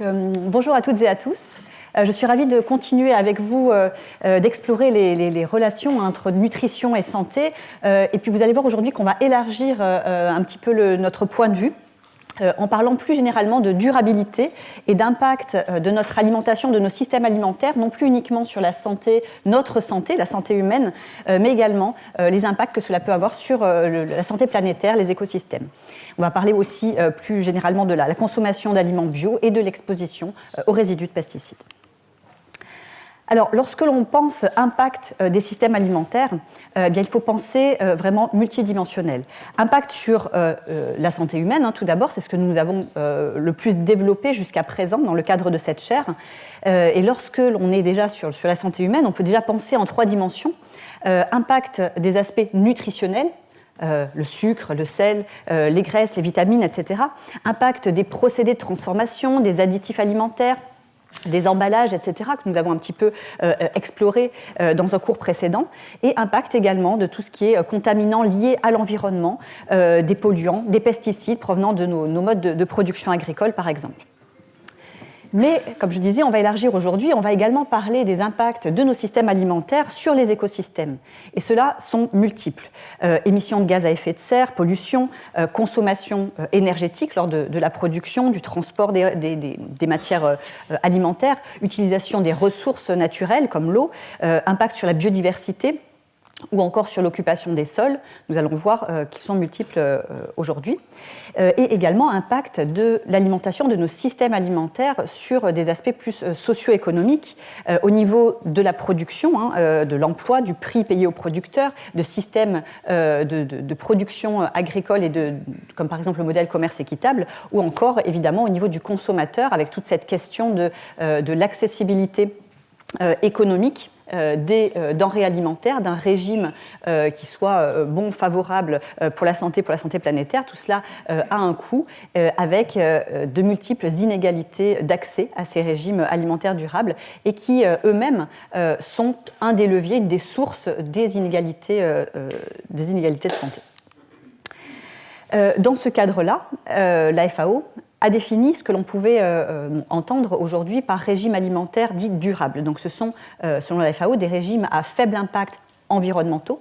Bonjour à toutes et à tous. Je suis ravie de continuer avec vous d'explorer les relations entre nutrition et santé. Et puis vous allez voir aujourd'hui qu'on va élargir un petit peu notre point de vue en parlant plus généralement de durabilité et d'impact de notre alimentation, de nos systèmes alimentaires, non plus uniquement sur la santé, notre santé, la santé humaine, mais également les impacts que cela peut avoir sur la santé planétaire, les écosystèmes. On va parler aussi plus généralement de la consommation d'aliments bio et de l'exposition aux résidus de pesticides. Alors, lorsque l'on pense impact des systèmes alimentaires, bien, il faut penser vraiment multidimensionnel. Impact sur la santé humaine, tout d'abord, c'est ce que nous avons le plus développé jusqu'à présent dans le cadre de cette chaire. Et lorsque l'on est déjà sur la santé humaine, on peut déjà penser en 3 dimensions. Impact des aspects nutritionnels, le sucre, le sel, les graisses, les vitamines, etc. Impact des procédés de transformation, des additifs alimentaires, des emballages, etc., que nous avons un petit peu exploré dans un cours précédent, et impact également de tout ce qui est contaminant lié à l'environnement, des polluants, des pesticides provenant de nos modes de production agricole, par exemple. Mais, comme je disais, on va élargir aujourd'hui, on va également parler des impacts de nos systèmes alimentaires sur les écosystèmes. Et ceux-là sont multiples. Émissions de gaz à effet de serre, pollution, consommation énergétique lors de la production, du transport des matières alimentaires, utilisation des ressources naturelles comme l'eau, impact sur la biodiversité, ou encore sur l'occupation des sols, nous allons voir qu'ils sont multiples aujourd'hui, et également impact de l'alimentation de nos systèmes alimentaires sur des aspects plus socio-économiques au niveau de la production, de l'emploi, du prix payé aux producteurs, de systèmes de production agricole, comme par exemple le modèle commerce équitable, ou encore évidemment au niveau du consommateur avec toute cette question de l'accessibilité économique des denrées alimentaires, d'un régime qui soit bon, favorable pour la santé planétaire. Tout cela a un coût avec de multiples inégalités d'accès à ces régimes alimentaires durables et qui eux-mêmes sont un des leviers, une des sources des inégalités de santé. Dans ce cadre-là, la FAO a défini ce que l'on pouvait entendre aujourd'hui par régime alimentaire dit durable. Donc ce sont, selon la FAO, des régimes à faible impact environnementaux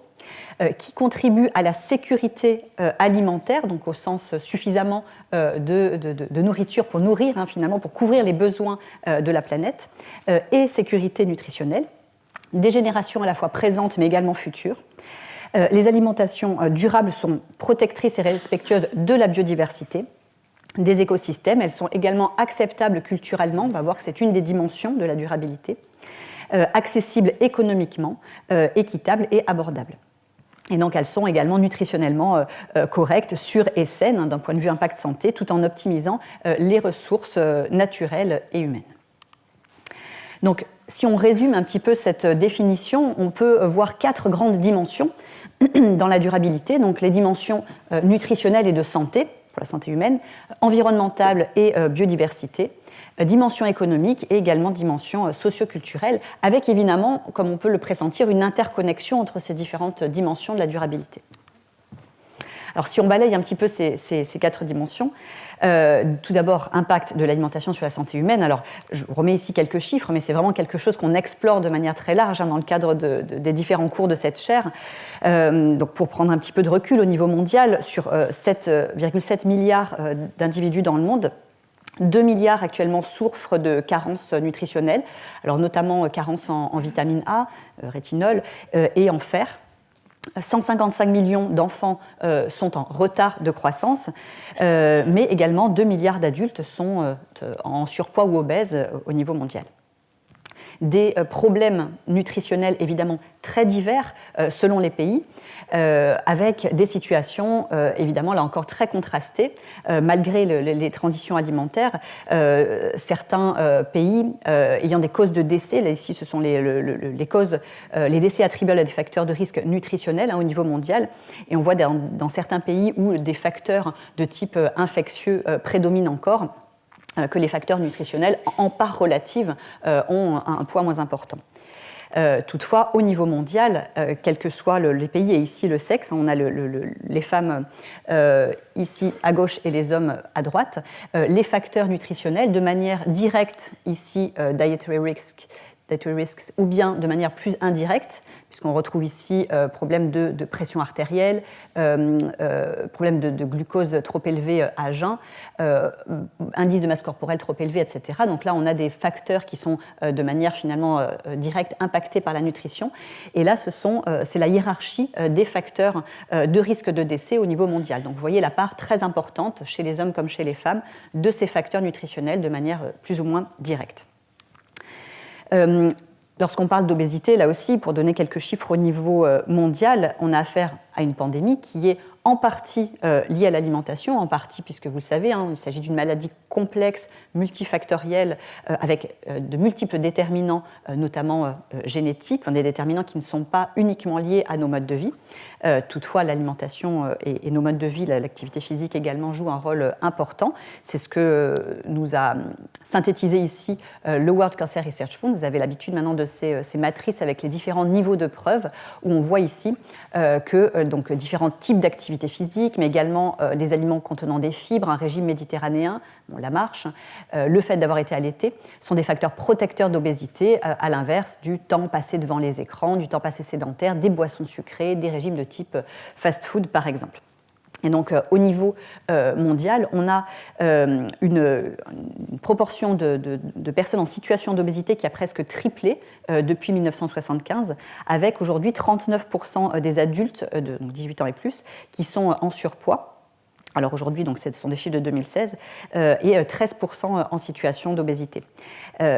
qui contribuent à la sécurité alimentaire, donc au sens suffisamment de nourriture pour nourrir, finalement, pour couvrir les besoins de la planète, et sécurité nutritionnelle, des générations à la fois présentes mais également futures. Les alimentations durables sont protectrices et respectueuses de la biodiversité, des écosystèmes. Elles sont également acceptables culturellement, on va voir que c'est une des dimensions de la durabilité, accessibles économiquement, équitables et abordables. Et donc elles sont également nutritionnellement correctes, sûres et saines d'un point de vue impact santé, tout en optimisant les ressources naturelles et humaines. Donc si on résume un petit peu cette définition, on peut voir 4 grandes dimensions dans la durabilité, donc les dimensions nutritionnelles et de santé, pour la santé humaine, environnementale et biodiversité, dimension économique et également dimension socio-culturelle, avec évidemment, comme on peut le pressentir, une interconnexion entre ces différentes dimensions de la durabilité. Alors si on balaye un petit peu ces 4 dimensions, tout d'abord, impact de l'alimentation sur la santé humaine. Alors je remets ici quelques chiffres, mais c'est vraiment quelque chose qu'on explore de manière très large dans le cadre des différents cours de cette chaire. Donc pour prendre un petit peu de recul au niveau mondial, sur 7,7 milliards d'individus dans le monde, 2 milliards actuellement souffrent de carences nutritionnelles, alors notamment carences en vitamine A, rétinol et en fer. 155 millions d'enfants sont en retard de croissance, mais également 2 milliards d'adultes sont en surpoids ou obèses au niveau mondial. Des problèmes nutritionnels évidemment très divers selon les pays, avec des situations évidemment là encore très contrastées, malgré les transitions alimentaires. Certains pays ayant des causes de décès, là ici ce sont les causes, les décès attribuables à des facteurs de risque nutritionnel au niveau mondial, et on voit dans certains pays où des facteurs de type infectieux prédominent encore, que les facteurs nutritionnels, en part relative, ont un poids moins important. Toutefois, au niveau mondial, quels que soient les pays et ici le sexe, on a les femmes ici à gauche et les hommes à droite, les facteurs nutritionnels de manière directe ici dietary risks, ou bien de manière plus indirecte, puisqu'on retrouve ici problème de pression artérielle, problème de glucose trop élevé à jeun, indice de masse corporelle trop élevé, etc. Donc là, on a des facteurs qui sont de manière finalement directe impactés par la nutrition. Et là, c'est la hiérarchie des facteurs de risque de décès au niveau mondial. Donc vous voyez la part très importante chez les hommes comme chez les femmes de ces facteurs nutritionnels de manière plus ou moins directe. Lorsqu'on parle d'obésité, là aussi, pour donner quelques chiffres au niveau mondial, on a affaire à une pandémie qui est en partie liée à l'alimentation, en partie, puisque vous le savez, il s'agit d'une maladie complexe, multifactorielle, avec de multiples déterminants, notamment génétiques, des déterminants qui ne sont pas uniquement liés à nos modes de vie. Toutefois, l'alimentation et nos modes de vie, l'activité physique également, jouent un rôle important. C'est ce que nous a synthétisé ici le World Cancer Research Fund. Vous avez l'habitude maintenant de ces matrices avec les différents niveaux de preuve, où on voit ici que donc, différents types d'activités physiques, mais également des aliments contenant des fibres, un régime méditerranéen, la marche, le fait d'avoir été allaité, sont des facteurs protecteurs d'obésité, à l'inverse du temps passé devant les écrans, du temps passé sédentaire, des boissons sucrées, des régimes de type fast-food par exemple. Et donc, au niveau mondial, on a une proportion de personnes en situation d'obésité qui a presque triplé depuis 1975, avec aujourd'hui 39% des adultes de 18 ans et plus qui sont en surpoids. Alors aujourd'hui, donc, ce sont des chiffres de 2016, et 13% en situation d'obésité.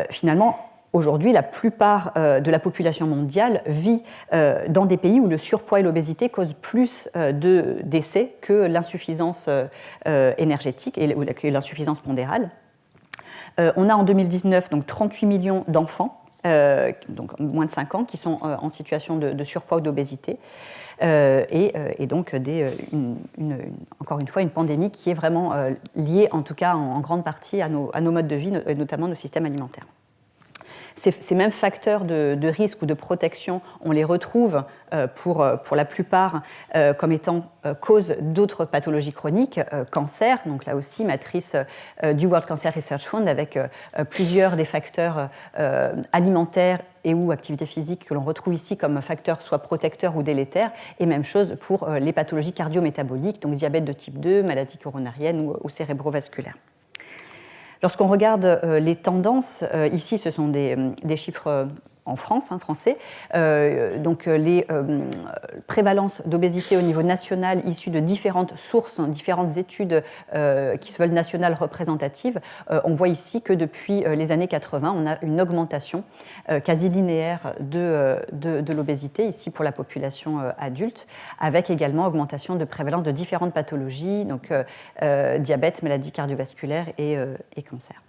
Finalement, aujourd'hui, la plupart de la population mondiale vit dans des pays où le surpoids et l'obésité causent plus de décès que l'insuffisance énergétique et l'insuffisance pondérale. On a en 2019 donc 38 millions d'enfants, donc moins de 5 ans, qui sont en situation de surpoids ou d'obésité. Et donc, encore une fois, une pandémie qui est vraiment liée, en tout cas en grande partie, à nos modes de vie, et notamment nos systèmes alimentaires. Ces mêmes facteurs de risque ou de protection, on les retrouve pour la plupart comme étant cause d'autres pathologies chroniques, cancer, donc là aussi matrice du World Cancer Research Fund avec plusieurs des facteurs alimentaires et ou activité physique que l'on retrouve ici comme facteurs soit protecteurs ou délétères, et même chose pour les pathologies cardio-métaboliques, donc diabète de type 2, maladie coronarienne ou cérébrovasculaire. Lorsqu'on regarde les tendances, ici ce sont des chiffres en France, français, donc les prévalences d'obésité au niveau national issues de différentes sources, différentes études qui se veulent nationales représentatives, on voit ici que depuis les années 80, on a une augmentation quasi linéaire de l'obésité, ici pour la population adulte, avec également augmentation de prévalence de différentes pathologies, donc diabète, maladie cardiovasculaire et cancer.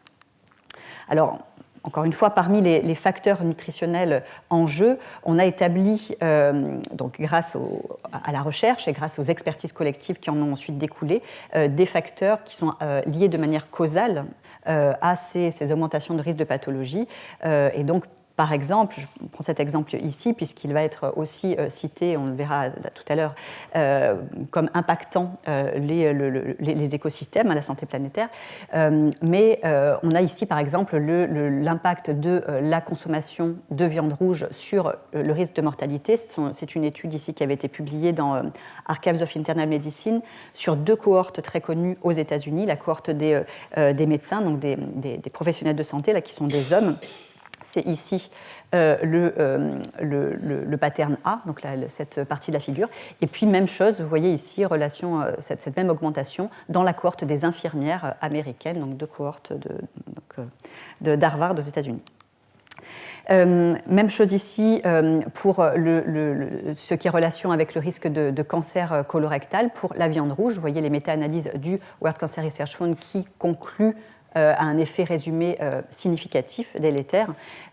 Alors, encore une fois, parmi les facteurs nutritionnels en jeu, on a établi, donc grâce à la recherche et grâce aux expertises collectives qui en ont ensuite découlé, des facteurs qui sont liés de manière causale à ces augmentations de risque de pathologie. Et donc, par exemple, je prends cet exemple ici, puisqu'il va être aussi cité, on le verra tout à l'heure, comme impactant les écosystèmes, la santé planétaire. Mais on a ici, par exemple, l'impact de la consommation de viande rouge sur le risque de mortalité. C'est une étude ici qui avait été publiée dans Archives of Internal Medicine sur 2 cohortes très connues aux États-Unis, la cohorte des médecins, donc des professionnels de santé, là, qui sont des hommes. C'est ici le pattern A, donc cette partie de la figure. Et puis, même chose, vous voyez ici, cette même augmentation dans la cohorte des infirmières américaines, donc 2 cohortes d'Harvard aux États-Unis. Même chose ici pour ce qui est relation avec le risque de cancer colorectal pour la viande rouge. Vous voyez les méta-analyses du World Cancer Research Fund qui concluent à un effet résumé significatif, délétère,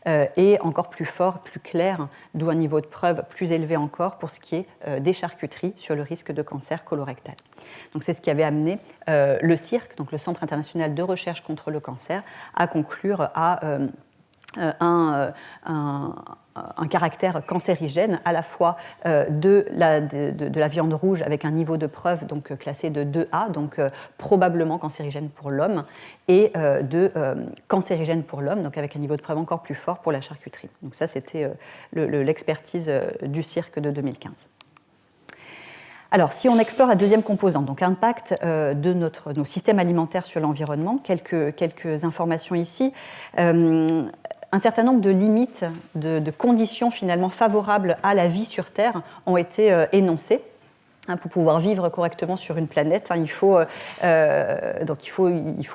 et encore plus fort, plus clair, d'où un niveau de preuve plus élevé encore pour ce qui est des charcuteries sur le risque de cancer colorectal. Donc c'est ce qui avait amené le CIRC, donc le Centre international de recherche contre le cancer, à conclure à un caractère cancérigène à la fois de la viande rouge avec un niveau de preuve donc, classé de 2A, donc probablement cancérigène pour l'homme, et de cancérigène pour l'homme, donc avec un niveau de preuve encore plus fort pour la charcuterie. Donc ça, c'était l'expertise du cirque de 2015. Alors, si on explore la deuxième composante, donc impact de nos systèmes alimentaires sur l'environnement, quelques informations ici. Un certain nombre de limites, de conditions finalement favorables à la vie sur Terre ont été énoncées. Pour pouvoir vivre correctement sur une planète, il faut un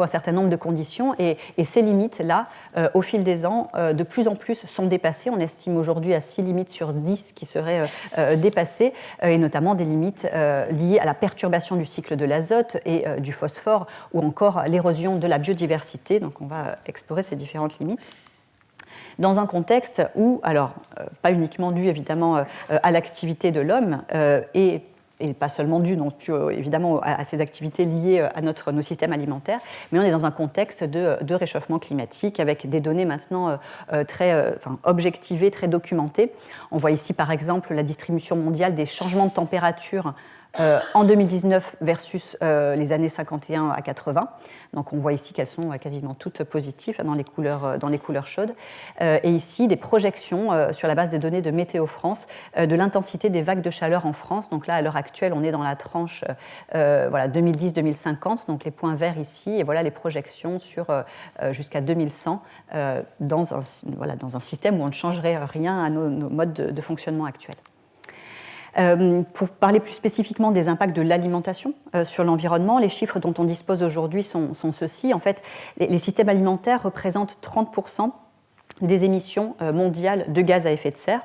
certain nombre de conditions et ces limites-là, au fil des ans, de plus en plus sont dépassées. On estime aujourd'hui à 6 limites sur 10 qui seraient dépassées, et notamment des limites liées à la perturbation du cycle de l'azote et du phosphore ou encore l'érosion de la biodiversité. Donc on va explorer ces différentes limites. Dans un contexte où, alors pas uniquement dû évidemment à l'activité de l'homme et pas seulement dû non plus évidemment à ces activités liées à nos systèmes alimentaires, mais on est dans un contexte de réchauffement climatique avec des données maintenant très objectivées, très documentées. On voit ici par exemple la distribution mondiale des changements de température en 2019 versus les années 51 à 80. Donc on voit ici qu'elles sont quasiment toutes positives dans les couleurs chaudes. Et ici, des projections sur la base des données de Météo France de l'intensité des vagues de chaleur en France. Donc là, à l'heure actuelle, on est dans la tranche 2010-2050, donc les points verts ici, et voilà les projections sur jusqu'à 2100 dans un système où on ne changerait rien à nos modes de fonctionnement actuels. Pour parler plus spécifiquement des impacts de l'alimentation sur l'environnement, les chiffres dont on dispose aujourd'hui sont ceux-ci. En fait, les systèmes alimentaires représentent 30% des émissions mondiales de gaz à effet de serre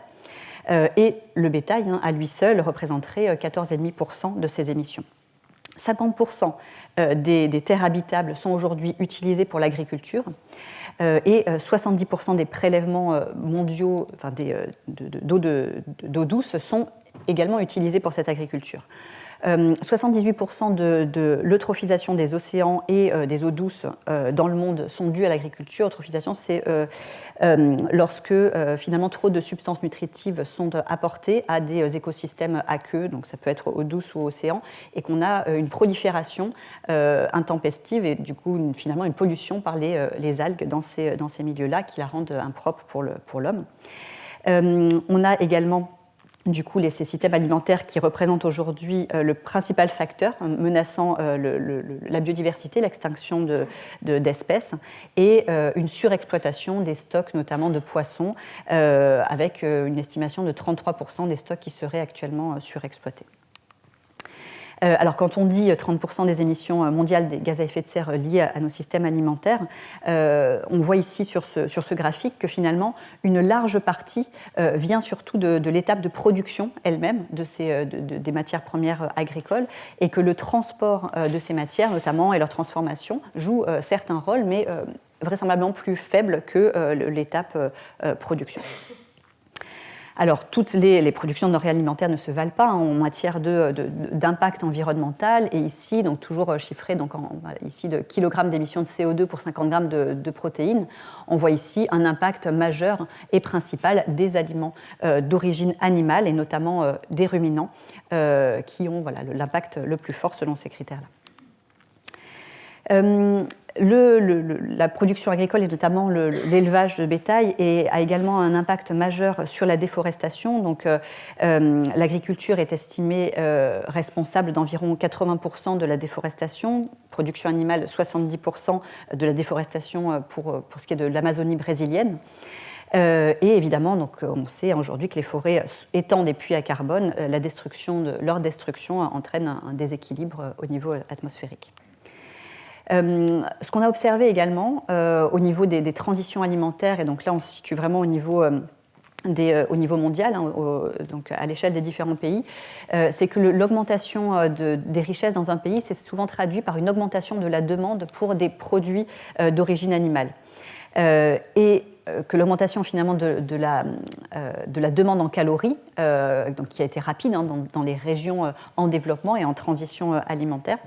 et le bétail, à lui seul, représenterait 14,5% de ces émissions. 50% des terres habitables sont aujourd'hui utilisées pour l'agriculture et 70% des prélèvements mondiaux d'eau douce sont également utilisés pour cette agriculture. 78% de l'eutrophisation des océans et des eaux douces dans le monde sont dues à l'agriculture. Eutrophisation, c'est lorsque finalement trop de substances nutritives sont apportées à des écosystèmes aqueux, donc ça peut être eau douce ou océan, et qu'on a une prolifération intempestive et du coup finalement une pollution par les algues dans ces milieux-là qui la rendent impropre pour l'homme. On a également du coup, ces systèmes alimentaires qui représentent aujourd'hui le principal facteur menaçant la biodiversité, l'extinction d'espèces et une surexploitation des stocks, notamment de poissons, avec une estimation de 33% des stocks qui seraient actuellement surexploités. Alors, quand on dit 30% des émissions mondiales des gaz à effet de serre liées à nos systèmes alimentaires, on voit ici sur ce graphique que finalement, une large partie vient surtout de l'étape de production elle-même des matières premières agricoles et que le transport de ces matières, notamment, et leur transformation, joue certes un rôle, mais vraisemblablement plus faible que l'étape production. Alors, toutes les productions de denrées alimentaires ne se valent pas en matière d'impact environnemental. Et ici, donc toujours chiffré ici de kilogrammes d'émissions de CO2 pour 50 grammes de protéines, on voit ici un impact majeur et principal des aliments d'origine animale et notamment des ruminants qui ont l'impact le plus fort selon ces critères-là. La production agricole et notamment l'élevage de bétail a également un impact majeur sur la déforestation. Donc, l'agriculture est estimée responsable d'environ 80% de la déforestation, production animale 70% de la déforestation pour ce qui est de l'Amazonie brésilienne. Et évidemment, donc, on sait aujourd'hui que les forêts étant des puits à carbone, leur destruction entraîne un déséquilibre au niveau atmosphérique. Ce qu'on a observé également au niveau des transitions alimentaires, et donc là on se situe vraiment au niveau mondial, donc à l'échelle des différents pays, c'est que l'augmentation des richesses dans un pays s'est souvent traduit par une augmentation de la demande pour des produits d'origine animale. Et que l'augmentation finalement de la demande en calories, donc qui a été rapide dans les régions en développement et en transition alimentaire,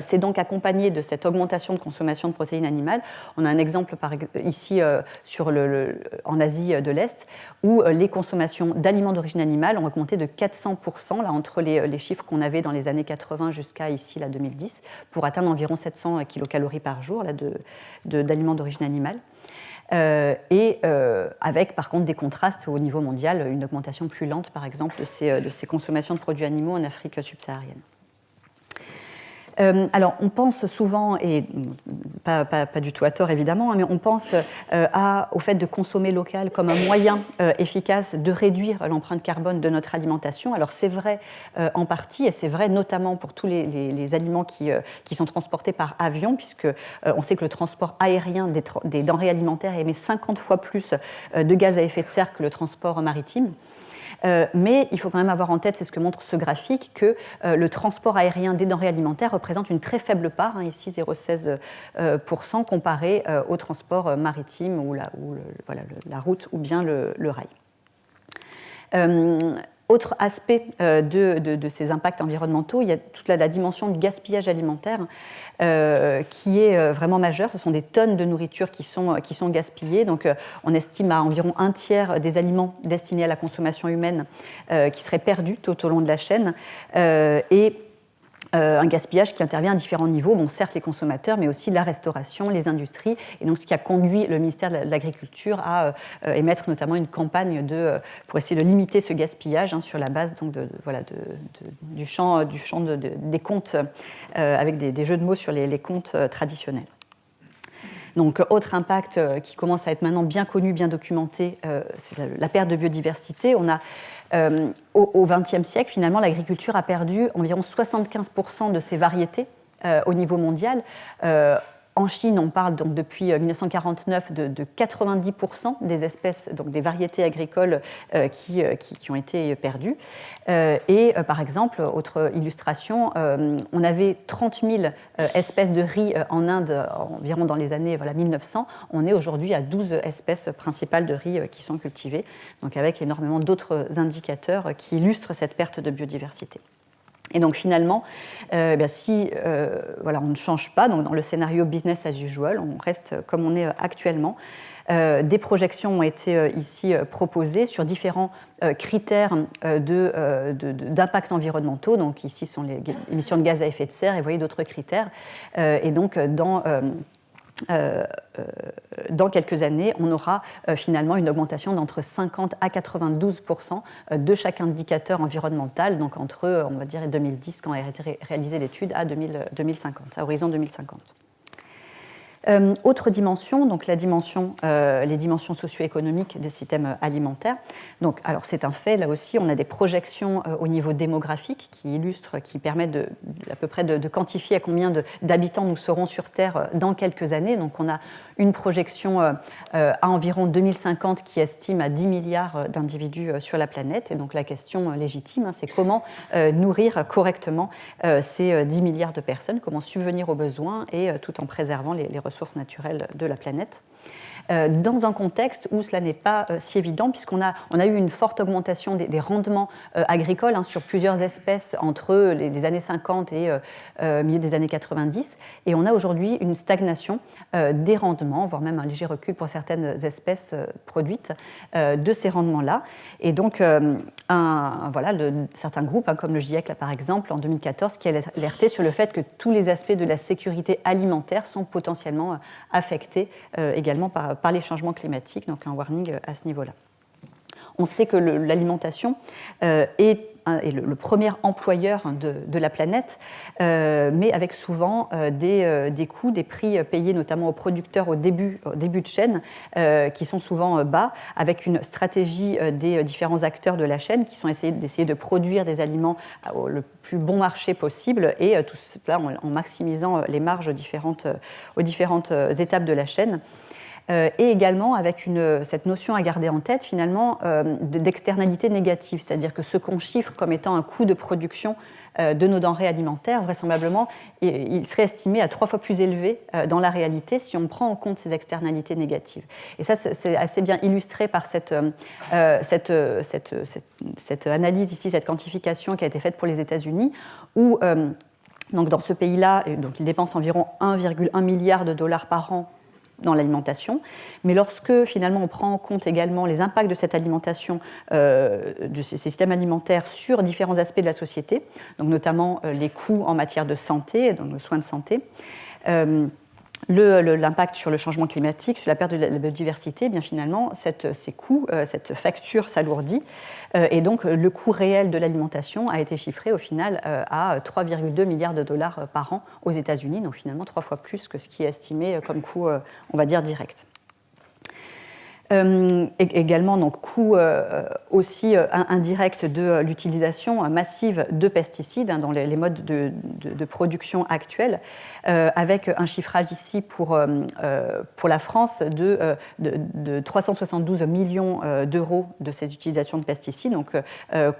C'est donc accompagné de cette augmentation de consommation de protéines animales. On a un exemple ici en Asie de l'Est, où les consommations d'aliments d'origine animale ont augmenté de 400%, là, entre les chiffres qu'on avait dans les années 80 jusqu'à ici, là, 2010, pour atteindre environ 700 kilocalories par jour là, d'aliments d'origine animale. Avec par contre des contrastes au niveau mondial, une augmentation plus lente par exemple de ces consommations de produits animaux en Afrique subsaharienne. Alors, on pense souvent, et pas du tout à tort évidemment, mais on pense au fait de consommer local comme un moyen efficace de réduire l'empreinte carbone de notre alimentation. Alors, c'est vrai en partie, et c'est vrai notamment pour tous les aliments qui sont transportés par avion, puisqu'on sait que le transport aérien des denrées alimentaires émet 50 fois plus de gaz à effet de serre que le transport maritime. Mais il faut quand même avoir en tête, c'est ce que montre ce graphique, que le transport aérien des denrées alimentaires représente une très faible part, ici 0,16%, comparé au transport maritime ou la route ou bien le rail. Autre aspect de ces impacts environnementaux, il y a toute la dimension du gaspillage alimentaire qui est vraiment majeure. Ce sont des tonnes de nourriture qui sont gaspillées. Donc, on estime à environ un tiers des aliments destinés à la consommation humaine qui seraient perdus tout au long de la chaîne. Un gaspillage qui intervient à différents niveaux, bon, certes les consommateurs, mais aussi la restauration, les industries, et donc ce qui a conduit le ministère de l'Agriculture à émettre notamment une campagne pour essayer de limiter ce gaspillage sur la base donc, du champ des contes, avec des jeux de mots sur les contes traditionnels. Donc, autre impact qui commence à être maintenant bien connu, bien documenté, c'est la perte de biodiversité. On a au XXe siècle, finalement, l'agriculture a perdu environ 75% de ses variétés au niveau mondial. En Chine, on parle donc depuis 1949 de 90% des espèces, donc des variétés agricoles qui ont été perdues. Par exemple, autre illustration, on avait 30 000 espèces de riz en Inde environ dans les années 1900. On est aujourd'hui à 12 espèces principales de riz qui sont cultivées, donc avec énormément d'autres indicateurs qui illustrent cette perte de biodiversité. Et donc finalement, si on ne change pas, donc dans le scénario business as usual, on reste comme on est actuellement. Des projections ont été ici proposées sur différents critères d'impact environnementaux. Donc ici sont les émissions de gaz à effet de serre, et vous voyez d'autres critères. Et donc dans quelques années, on aura finalement une augmentation d'entre 50 à 92% de chaque indicateur environnemental, donc entre, on va dire, 2010, quand a été réalisée l'étude, à 2050, à horizon 2050. Autre dimension, donc les dimensions socio-économiques des systèmes alimentaires. Donc, alors c'est un fait, là aussi, on a des projections au niveau démographique qui permettent à peu près de quantifier à combien d'habitants nous serons sur Terre dans quelques années. Donc on a une projection à environ 2050 qui estime à 10 milliards d'individus sur la planète. Et donc la question légitime, c'est comment nourrir correctement ces 10 milliards de personnes, comment subvenir aux besoins et tout en préservant les ressources naturelles de la planète. Dans un contexte où cela n'est pas si évident, puisqu'on a eu une forte augmentation des rendements agricoles sur plusieurs espèces entre les années 50 et milieu des années 90, et on a aujourd'hui une stagnation des rendements, voire même un léger recul pour certaines espèces produites de ces rendements-là. Et donc, certains groupes, comme le GIEC, là, par exemple, en 2014, qui a alerté sur le fait que tous les aspects de la sécurité alimentaire sont potentiellement affectés également par les changements climatiques, donc un warning à ce niveau-là. On sait que l'alimentation est le premier employeur de la planète, mais avec souvent des coûts, des prix payés notamment aux producteurs au début de chaîne, qui sont souvent bas, avec une stratégie des différents acteurs de la chaîne qui sont d'essayer de produire des aliments le plus bon marché possible, et tout cela en maximisant les marges aux différentes étapes de la chaîne. Et également avec cette notion à garder en tête finalement d'externalité négative, c'est-à-dire que ce qu'on chiffre comme étant un coût de production de nos denrées alimentaires, vraisemblablement, il serait estimé à 3 fois plus élevé dans la réalité si on prend en compte ces externalités négatives. Et ça, c'est assez bien illustré par cette analyse ici, cette quantification qui a été faite pour les États-Unis, où Donc dans ce pays-là, donc, ils dépensent environ 1,1 milliard de dollars par an dans l'alimentation, mais lorsque finalement on prend en compte également les impacts de cette alimentation, de ces systèmes alimentaires sur différents aspects de la société, donc notamment les coûts en matière de santé, donc le soin de santé, l'impact sur le changement climatique, sur la perte de la biodiversité, eh bien finalement, ces coûts, cette facture s'alourdit. Et donc, le coût réel de l'alimentation a été chiffré au final à 3,2 milliards de dollars par an aux États-Unis, donc finalement 3 fois plus que ce qui est estimé comme coût, on va dire, direct. Également, donc, coût aussi indirect de l'utilisation massive de pesticides dans les modes de production actuels, avec un chiffrage ici pour la France de 372 millions d'euros de ces utilisations de pesticides, donc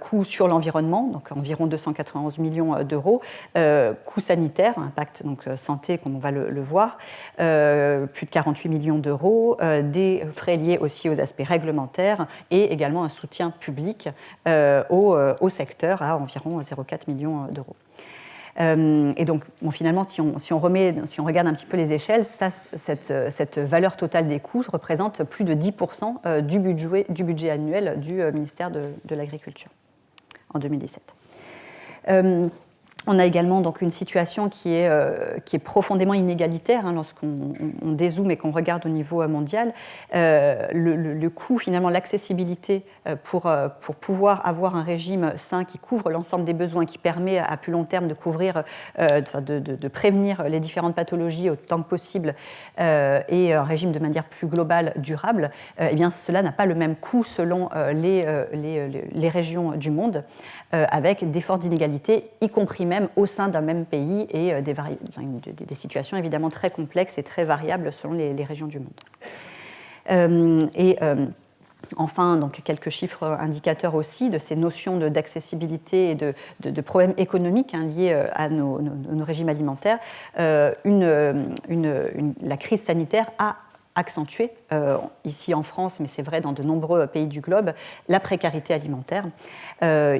coût sur l'environnement, donc environ 291 millions d'euros, coût sanitaire, impact donc santé comme on va le voir, plus de 48 millions d'euros, des frais liés aussi aux aspects réglementaires et également un soutien public au secteur à environ 0,4 millions d'euros. Et donc, bon, finalement, si on regarde un petit peu les échelles, cette valeur totale des coûts représente plus de 10% du budget annuel du ministère de l'Agriculture en 2017. On a également donc une situation qui est profondément inégalitaire lorsqu'on dézoome et qu'on regarde au niveau mondial. Le coût, finalement, l'accessibilité pour pouvoir avoir un régime sain qui couvre l'ensemble des besoins, qui permet à plus long terme de couvrir, de prévenir les différentes pathologies autant que possible, et un régime de manière plus globale, durable, eh bien, cela n'a pas le même coût selon les régions du monde, avec des fortes inégalités, y compris même au sein d'un même pays et des situations évidemment très complexes et très variables selon les régions du monde. Enfin, donc, quelques chiffres indicateurs aussi de ces notions d'accessibilité et de problèmes économiques liés à nos régimes alimentaires. La crise sanitaire a accentué, ici en France, mais c'est vrai dans de nombreux pays du globe, la précarité alimentaire.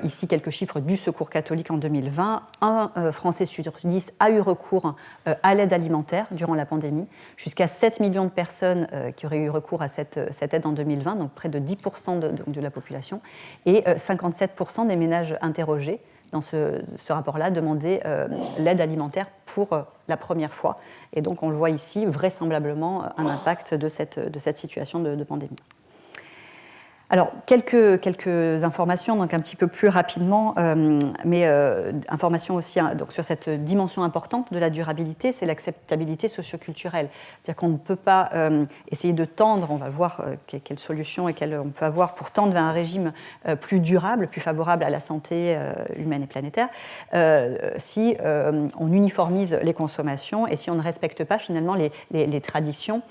Ici, quelques chiffres du Secours catholique en 2020. Un Français sur 10 a eu recours à l'aide alimentaire durant la pandémie. Jusqu'à 7 millions de personnes qui auraient eu recours à cette aide en 2020, donc près de 10% de la population, et 57% des ménages interrogés dans ce rapport-là, demandaient l'aide alimentaire pour la première fois. Et donc, on le voit ici, vraisemblablement, un impact de cette situation de pandémie. Alors, quelques informations, donc un petit peu plus rapidement, mais informations aussi donc, sur cette dimension importante de la durabilité, c'est l'acceptabilité socioculturelle. C'est-à-dire qu'on ne peut pas essayer de tendre, on va voir quelles solutions on peut avoir pour tendre vers un régime plus durable, plus favorable à la santé humaine et planétaire, si on uniformise les consommations et si on ne respecte pas finalement les traditions,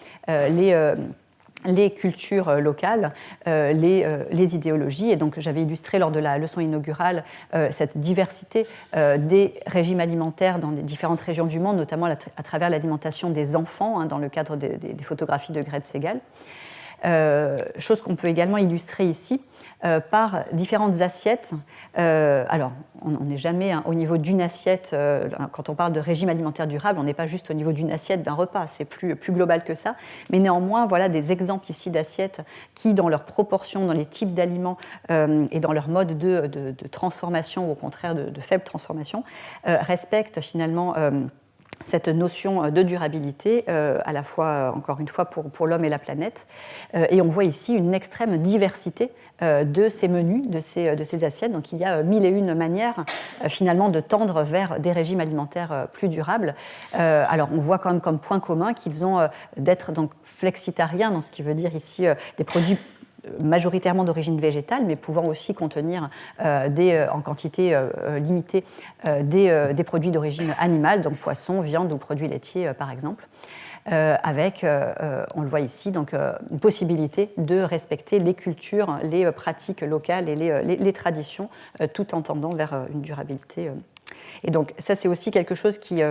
les cultures locales, les idéologies. Et donc, j'avais illustré lors de la leçon inaugurale cette diversité des régimes alimentaires dans les différentes régions du monde, notamment à travers l'alimentation des enfants, dans le cadre des photographies de Gretz Segal. Chose qu'on peut également illustrer ici par différentes assiettes. Alors, on n'est jamais au niveau d'une assiette, quand on parle de régime alimentaire durable, on n'est pas juste au niveau d'une assiette d'un repas, c'est plus global que ça. Mais néanmoins, voilà des exemples ici d'assiettes qui, dans leurs proportions, dans les types d'aliments et dans leur mode de transformation, ou au contraire de faible transformation, respectent finalement cette notion de durabilité, à la fois, encore une fois, pour l'homme et la planète. Et on voit ici une extrême diversité de ces menus, de ces assiettes. Donc il y a 1001 manières, finalement, de tendre vers des régimes alimentaires plus durables. Alors on voit quand même comme point commun qu'ils ont d'être donc flexitariens, donc ce qui veut dire ici des produits majoritairement d'origine végétale, mais pouvant aussi contenir en quantité limitée des produits d'origine animale, donc poissons, viande ou produits laitiers par exemple, avec, on le voit ici, donc, une possibilité de respecter les cultures, les pratiques locales et les traditions, tout en tendant vers une durabilité. Et donc ça, c'est aussi quelque chose qui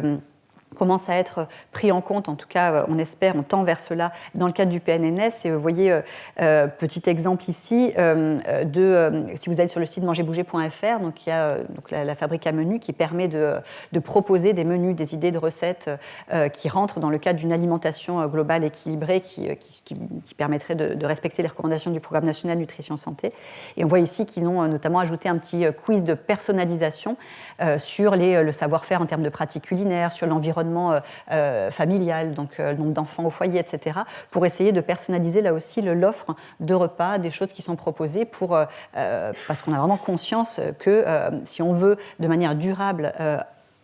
commence à être pris en compte, en tout cas on espère, on tend vers cela dans le cadre du PNNS. Et vous voyez, petit exemple ici, si vous allez sur le site mangerbouger.fr, donc il y a la fabrique à menus qui permet de proposer des menus, des idées de recettes qui rentrent dans le cadre d'une alimentation globale équilibrée qui permettrait de respecter les recommandations du Programme national nutrition santé. Et on voit ici qu'ils ont notamment ajouté un petit quiz de personnalisation sur le savoir-faire en termes de pratiques culinaires, sur l'environnement familial, donc le nombre d'enfants au foyer, etc., pour essayer de personnaliser là aussi l'offre de repas, des choses qui sont proposées parce qu'on a vraiment conscience que si on veut de manière durable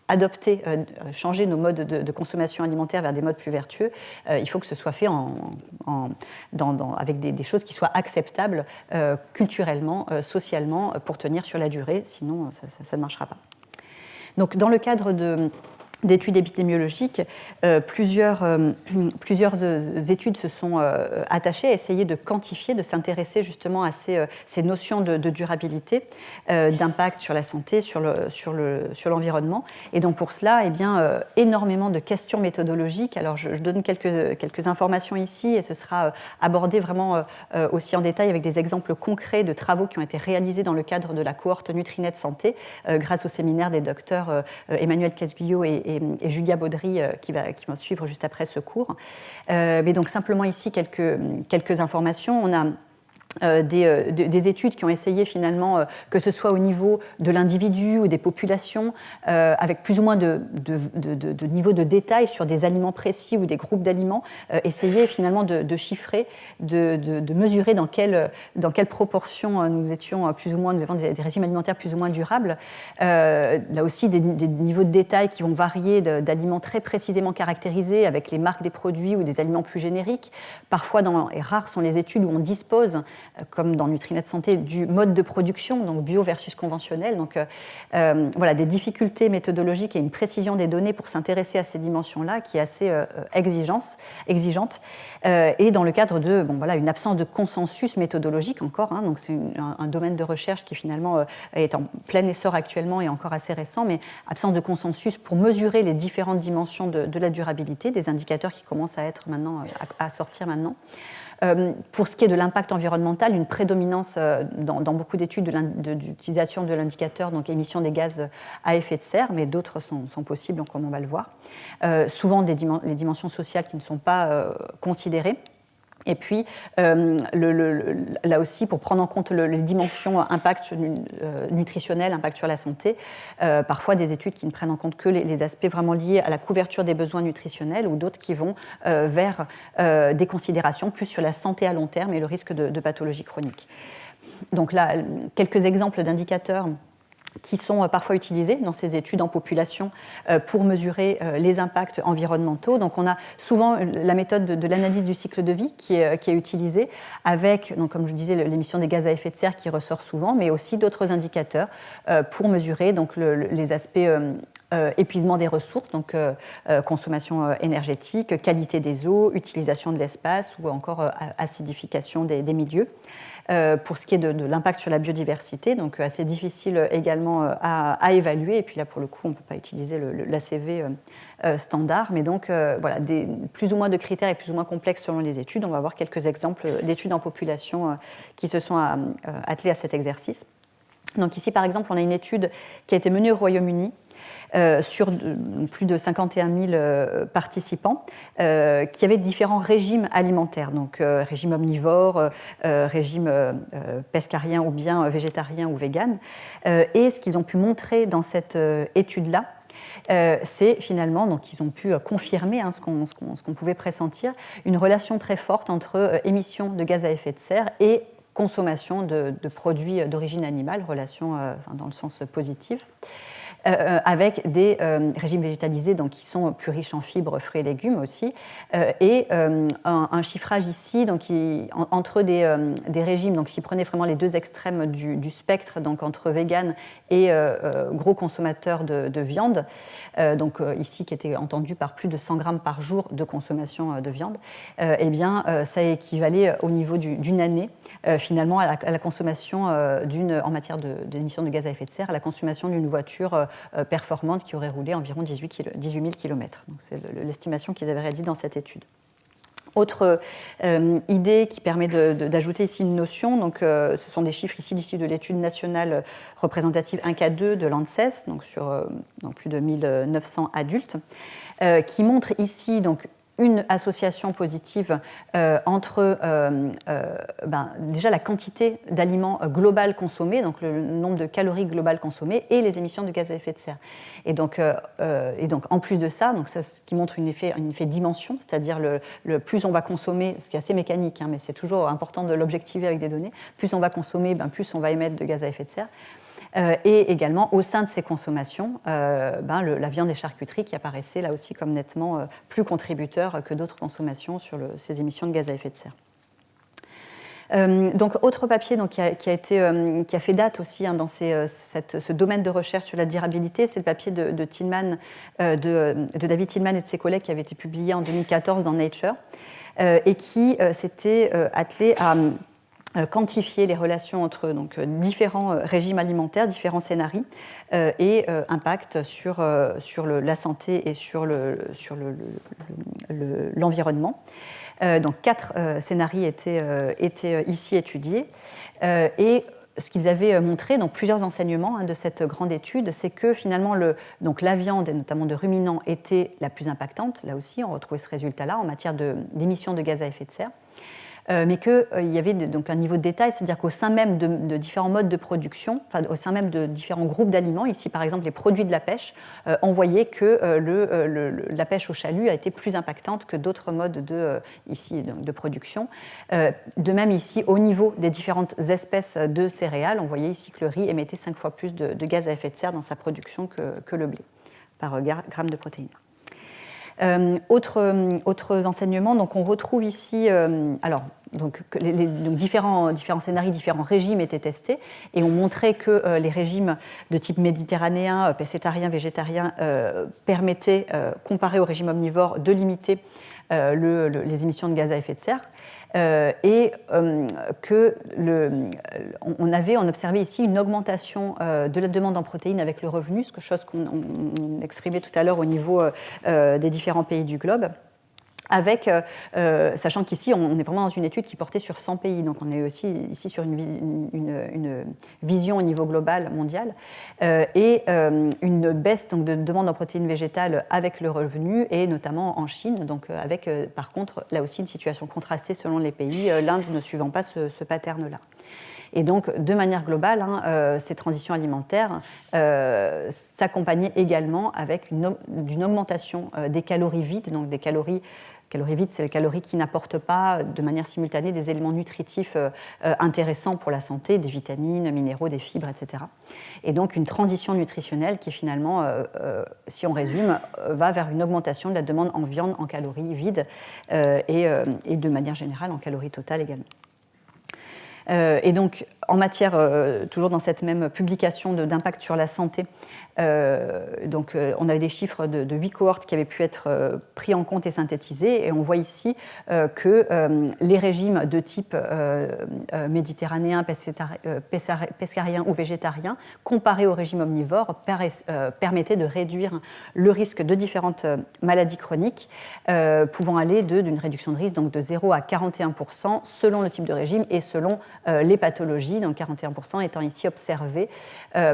adopter, changer nos modes de consommation alimentaire vers des modes plus vertueux, il faut que ce soit fait avec des choses qui soient acceptables culturellement, socialement, pour tenir sur la durée, sinon ça ne marchera pas. Donc dans le cadre d'études épidémiologiques, plusieurs études se sont attachées à essayer de quantifier, de s'intéresser justement à ces notions de durabilité, d'impact sur la santé, sur l'environnement. Et donc pour cela, énormément de questions méthodologiques. Alors je donne quelques informations ici et ce sera abordé vraiment aussi en détail avec des exemples concrets de travaux qui ont été réalisés dans le cadre de la cohorte Nutrinet Santé grâce au séminaire des docteurs Emmanuel Casguillot et Julia Baudry qui va suivre juste après ce cours. Mais donc simplement ici quelques informations. On a des études qui ont essayé finalement, que ce soit au niveau de l'individu ou des populations, avec plus ou moins de niveau de détail sur des aliments précis ou des groupes d'aliments, essayer finalement de chiffrer, de mesurer dans quelle proportion nous avons des régimes alimentaires plus ou moins durables. Là aussi, des niveaux de détail qui vont varier d'aliments très précisément caractérisés avec les marques des produits ou des aliments plus génériques. Parfois, et rares sont les études où on dispose, comme dans Nutrinet Santé, du mode de production, donc bio versus conventionnel. Donc voilà, des difficultés méthodologiques et une précision des données pour s'intéresser à ces dimensions-là qui est assez exigeante. Et dans le cadre de une absence de consensus méthodologique encore, donc c'est un domaine de recherche qui finalement est en plein essor actuellement et encore assez récent, mais absence de consensus pour mesurer les différentes dimensions de la durabilité, des indicateurs qui commencent à être maintenant, à sortir maintenant. Pour ce qui est de l'impact environnemental, une prédominance dans beaucoup d'études d'utilisation de l'indicateur, donc émission des gaz à effet de serre, mais d'autres sont possibles, comme on va le voir. Souvent les dimensions sociales qui ne sont pas considérées. Et puis, là aussi, pour prendre en compte les dimensions impact nutritionnel, impact sur la santé, parfois des études qui ne prennent en compte que les aspects vraiment liés à la couverture des besoins nutritionnels ou d'autres qui vont vers des considérations plus sur la santé à long terme et le risque de pathologie chronique. Donc là, quelques exemples d'indicateurs qui sont parfois utilisés dans ces études en population pour mesurer les impacts environnementaux. Donc on a souvent la méthode de l'analyse du cycle de vie qui est utilisée avec, donc, comme je disais, l'émission des gaz à effet de serre qui ressort souvent, mais aussi d'autres indicateurs pour mesurer donc, les aspects épuisement des ressources, donc consommation énergétique, qualité des eaux, utilisation de l'espace ou encore acidification des milieux. Pour ce qui est de l'impact sur la biodiversité, donc assez difficile également à évaluer. Et puis là, pour le coup, on ne peut pas utiliser l'ACV standard. Mais donc, voilà, plus ou moins de critères et plus ou moins complexes selon les études. On va voir quelques exemples d'études en population qui se sont attelées à cet exercice. Donc ici, par exemple, on a une étude qui a été menée au Royaume-Uni sur plus de 51 000 participants qui avaient différents régimes alimentaires, donc régime omnivore, régime pescarien ou bien végétarien ou vegan. Et ce qu'ils ont pu montrer dans cette étude-là, c'est finalement, donc ils ont pu confirmer ce qu'on pouvait pressentir, une relation très forte entre émissions de gaz à effet de serre et consommation de produits d'origine animale, relation dans le sens positif. Avec des régimes végétalisés donc, qui sont plus riches en fibres, fruits et légumes aussi, et un chiffrage ici donc, entre des régimes, donc s'ils prenaient vraiment les deux extrêmes du spectre, donc entre vegan et gros consommateurs de viande, donc ici qui était entendu par plus de 100 grammes par jour de consommation de viande, eh bien ça équivalait au niveau d'une année finalement à la consommation en matière d'émissions de gaz à effet de serre, à la consommation d'une voiture performante qui aurait roulé environ 18 000 km. Donc c'est l'estimation qu'ils avaient réalisée dans cette étude. Autre idée qui permet d'ajouter ici une notion, donc, ce sont des chiffres ici issus de l'étude nationale représentative 1K2 de l'ANSES, donc sur plus de 1900 adultes, qui montre ici donc, une association positive entre déjà la quantité d'aliments global consommés, donc le nombre de calories globales consommées, et les émissions de gaz à effet de serre. Et donc en plus de ça, donc ça, ce qui montre un effet dimension, c'est-à-dire le plus on va consommer, ce qui est assez mécanique, hein, mais c'est toujours important de l'objectiver avec des données, plus on va consommer, plus on va émettre de gaz à effet de serre. Et également, au sein de ces consommations, la viande et charcuterie qui apparaissait là aussi comme nettement plus contributeur que d'autres consommations sur ces émissions de gaz à effet de serre. Donc, autre papier donc, qui a fait date aussi hein, dans ce domaine de recherche sur la durabilité, c'est le papier de David Tillman et de ses collègues qui avait été publié en 2014 dans Nature et qui s'était attelé à quantifier les relations entre donc, différents régimes alimentaires, différents scénarios et impact sur la santé et sur l'environnement. Donc 4 scénarios étaient ici étudiés et ce qu'ils avaient montré, donc plusieurs enseignements de cette grande étude, c'est que finalement donc la viande, et notamment de ruminants, était la plus impactante. Là aussi, on retrouvait ce résultat-là en matière d'émissions de gaz à effet de serre. Mais qu'il y avait donc un niveau de détail, c'est-à-dire qu'au sein même de différents modes de production, enfin, au sein même de différents groupes d'aliments, ici par exemple les produits de la pêche, on voyait que la pêche au chalut a été plus impactante que d'autres modes de production. De même ici, au niveau des différentes espèces de céréales, on voyait ici que le riz émettait 5 fois plus de gaz à effet de serre dans sa production que le blé, par gramme de protéines. Autres enseignements, donc on retrouve ici, donc différents scénarios, différents régimes étaient testés et on montrait que les régimes de type méditerranéen, pescétarien, végétarien permettaient, comparé au régime omnivore, de limiter les émissions de gaz à effet de serre. Et on observait ici une augmentation de la demande en protéines avec le revenu, chose qu'on exprimait tout à l'heure au niveau des différents pays du globe. Sachant qu'ici, on est vraiment dans une étude qui portait sur 100 pays, donc on est aussi ici sur une vision au niveau global, mondial, et une baisse donc, de demande en protéines végétales avec le revenu, et notamment en Chine, donc avec par contre là aussi une situation contrastée selon les pays, l'Inde ne suivant pas ce pattern-là. Et donc, de manière globale, ces transitions alimentaires s'accompagnaient également avec d'une augmentation des calories vides, donc des calories vides, c'est les calories qui n'apportent pas de manière simultanée des éléments nutritifs intéressants pour la santé, des vitamines, minéraux, des fibres, etc. Et donc une transition nutritionnelle qui finalement, si on résume, va vers une augmentation de la demande en viande en calories vides et de manière générale en calories totales également. Et donc, en matière, toujours dans cette même publication d'impact sur la santé, on avait des chiffres de 8 cohortes qui avaient pu être pris en compte et synthétisés, et on voit ici que les régimes de type méditerranéen, pescarien ou végétarien, comparés au régime omnivore, permettaient de réduire le risque de différentes maladies chroniques, pouvant aller d'une réduction de risque donc de 0 à 41% selon le type de régime et selon les pathologies, donc 41% étant ici observé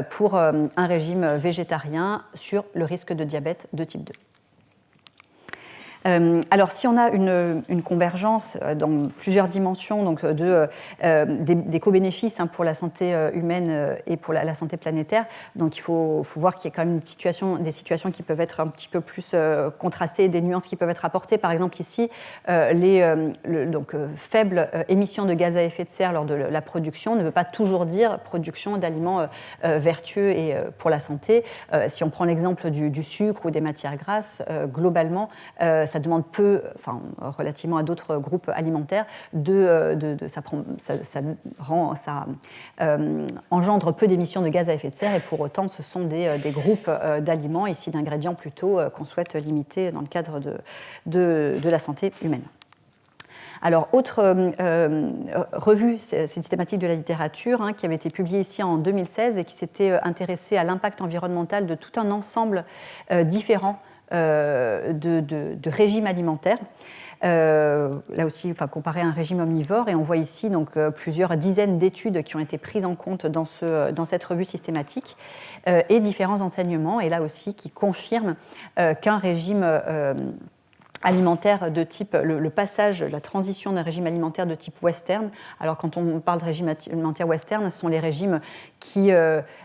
pour un régime végétarien sur le risque de diabète de type 2. Alors, si on a une convergence dans plusieurs dimensions donc des co-bénéfices pour la santé humaine et pour la santé planétaire, donc il faut voir qu'il y a quand même des situations qui peuvent être un petit peu plus contrastées, des nuances qui peuvent être apportées. Par exemple, ici, faible émission de gaz à effet de serre lors de la production ne veut pas toujours dire production d'aliments vertueux et pour la santé. Si on prend l'exemple du sucre ou des matières grasses, globalement, ça demande peu, relativement à d'autres groupes alimentaires, ça engendre peu d'émissions de gaz à effet de serre, et pour autant ce sont des groupes d'aliments, ici d'ingrédients plutôt, qu'on souhaite limiter dans le cadre de la santé humaine. Alors, autre revue systématique de la littérature, qui avait été publiée ici en 2016 et qui s'était intéressée à l'impact environnemental de tout un ensemble différent de régimes alimentaires. Là aussi, comparé à un régime omnivore, et on voit ici donc, plusieurs dizaines d'études qui ont été prises en compte dans cette revue systématique et différents enseignements, et là aussi qui confirment qu'un régime alimentaire de type, le passage, la transition d'un régime alimentaire de type western. Alors quand on parle de régime alimentaire western, ce sont les régimes qui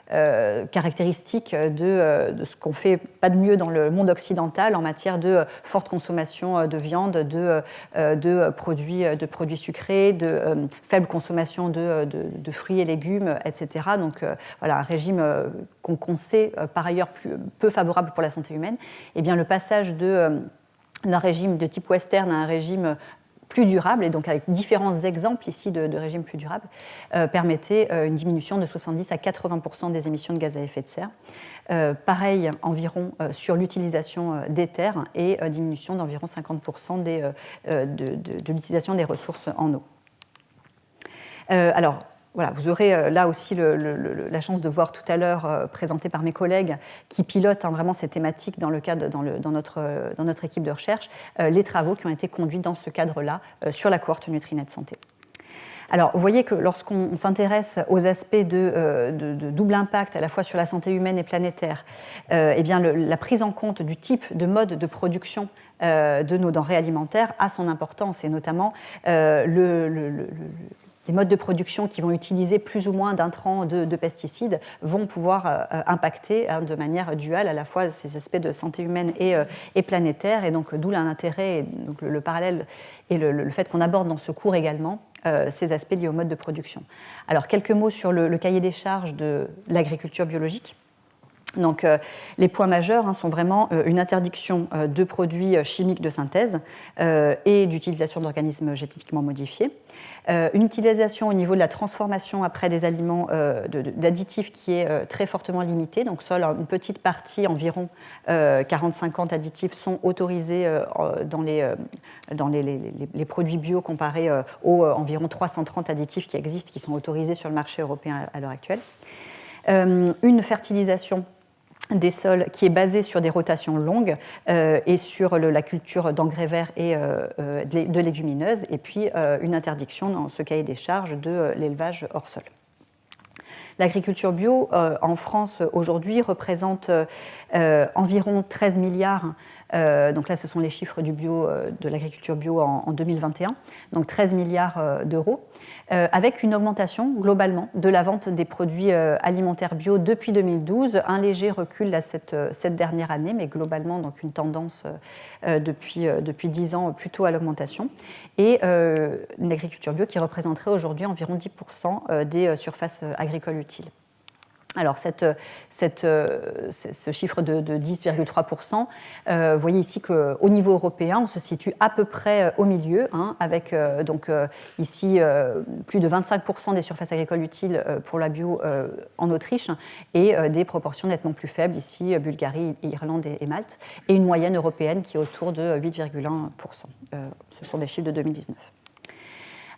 caractéristiques de ce qu'on fait pas de mieux dans le monde occidental en matière de forte consommation de viande, de produits sucrés, de faible consommation de fruits et légumes, etc. Donc voilà, un régime qu'on sait par ailleurs peu favorable pour la santé humaine. Et bien le passage d'un régime de type western à un régime plus durable, et donc avec différents exemples ici de régimes plus durables, permettait une diminution de 70 à 80% des émissions de gaz à effet de serre. Pareil environ sur l'utilisation des terres et diminution d'environ 50% de l'utilisation des ressources en eau. Alors, voilà, vous aurez là aussi la chance de voir tout à l'heure, présenté par mes collègues qui pilotent vraiment ces thématiques dans notre équipe de recherche, les travaux qui ont été conduits dans ce cadre-là sur la cohorte Nutrinet Santé. Alors, vous voyez que lorsqu'on s'intéresse aux aspects de double impact, à la fois sur la santé humaine et planétaire, eh bien la prise en compte du type de mode de production de nos denrées alimentaires a son importance, et notamment les modes de production qui vont utiliser plus ou moins d'intrants de pesticides vont pouvoir impacter de manière duale à la fois ces aspects de santé humaine et planétaire, et donc d'où l'intérêt, donc le parallèle et le fait qu'on aborde dans ce cours également ces aspects liés au mode de production. Alors quelques mots sur le cahier des charges de l'agriculture biologique. Donc, les points majeurs sont vraiment une interdiction de produits chimiques de synthèse et d'utilisation d'organismes génétiquement modifiés, une utilisation au niveau de la transformation après des aliments d'additifs qui est très fortement limitée, donc seule une petite partie, environ 40-50 additifs sont autorisés dans les produits bio comparés aux environ 330 additifs qui existent, qui sont autorisés sur le marché européen à l'heure actuelle. Une fertilisation des sols qui est basée sur des rotations longues et sur la culture d'engrais verts et de légumineuses, et puis une interdiction dans ce cahier des charges de l'élevage hors sol. L'agriculture bio en France aujourd'hui représente environ 13 milliards. Donc là, ce sont les chiffres du bio, de l'agriculture bio en 2021, donc 13 milliards d'euros, avec une augmentation globalement de la vente des produits alimentaires bio depuis 2012, un léger recul là, cette dernière année, mais globalement donc une tendance depuis 10 ans plutôt à l'augmentation, et une agriculture bio qui représenterait aujourd'hui environ 10% des surfaces agricoles utiles. Alors, ce chiffre de 10,3%, vous voyez ici qu'au niveau européen, on se situe à peu près au milieu, avec donc ici plus de 25% des surfaces agricoles utiles pour la bio en Autriche, et des proportions nettement plus faibles ici, Bulgarie, Irlande et Malte, et une moyenne européenne qui est autour de 8,1%. Ce sont des chiffres de 2019.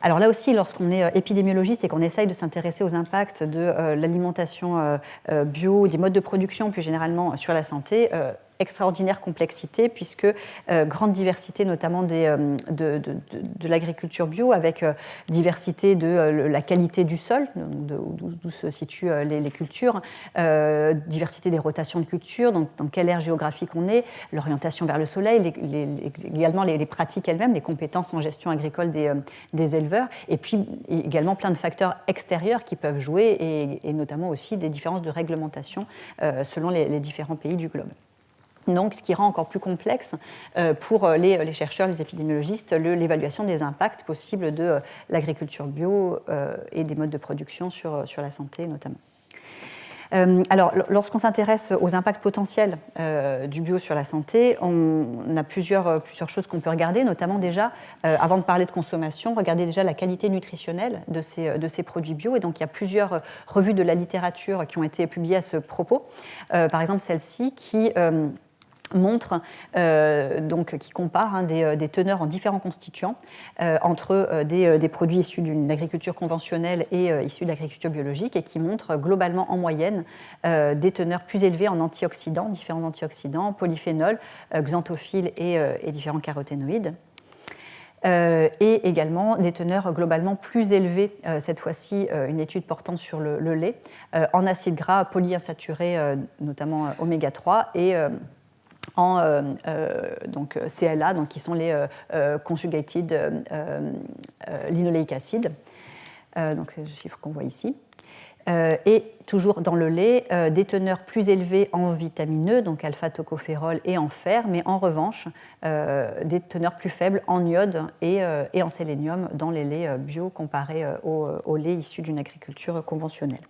Alors là aussi, lorsqu'on est épidémiologiste et qu'on essaye de s'intéresser aux impacts de l'alimentation bio, des modes de production, plus généralement sur la santé, extraordinaire complexité, puisque grande diversité notamment de l'agriculture bio, avec diversité de la qualité du sol, d'où se situent les cultures, diversité des rotations de cultures, donc dans quelle aire géographique on est, l'orientation vers le soleil, également les pratiques elles-mêmes, les compétences en gestion agricole des éleveurs, et puis également plein de facteurs extérieurs qui peuvent jouer, et notamment aussi des différences de réglementation selon les différents pays du globe. Donc, ce qui rend encore plus complexe pour les chercheurs, les épidémiologistes, l'évaluation des impacts possibles de l'agriculture bio et des modes de production sur la santé notamment. Alors, lorsqu'on s'intéresse aux impacts potentiels du bio sur la santé, on a plusieurs choses qu'on peut regarder, notamment déjà, avant de parler de consommation, regarder déjà la qualité nutritionnelle de ces produits bio. Et donc, il y a plusieurs revues de la littérature qui ont été publiées à ce propos. Par exemple, celle-ci qui montre, qui compare des teneurs en différents constituants entre des produits issus d'une agriculture conventionnelle et issus de l'agriculture biologique, et qui montre globalement en moyenne des teneurs plus élevées en antioxydants, différents antioxydants, polyphénols, xanthophiles et différents caroténoïdes. Et également des teneurs globalement plus élevées, cette fois-ci une étude portant sur le lait, en acides gras polyinsaturés, notamment oméga 3, et en CLA, donc qui sont les conjugated linoleic acid, donc c'est le chiffre qu'on voit ici. Et toujours dans le lait, des teneurs plus élevées en vitamineux, donc alpha-tocophérol et en fer, mais en revanche, des teneurs plus faibles en iode et en sélénium dans les laits bio comparés au lait issu d'une agriculture conventionnelle.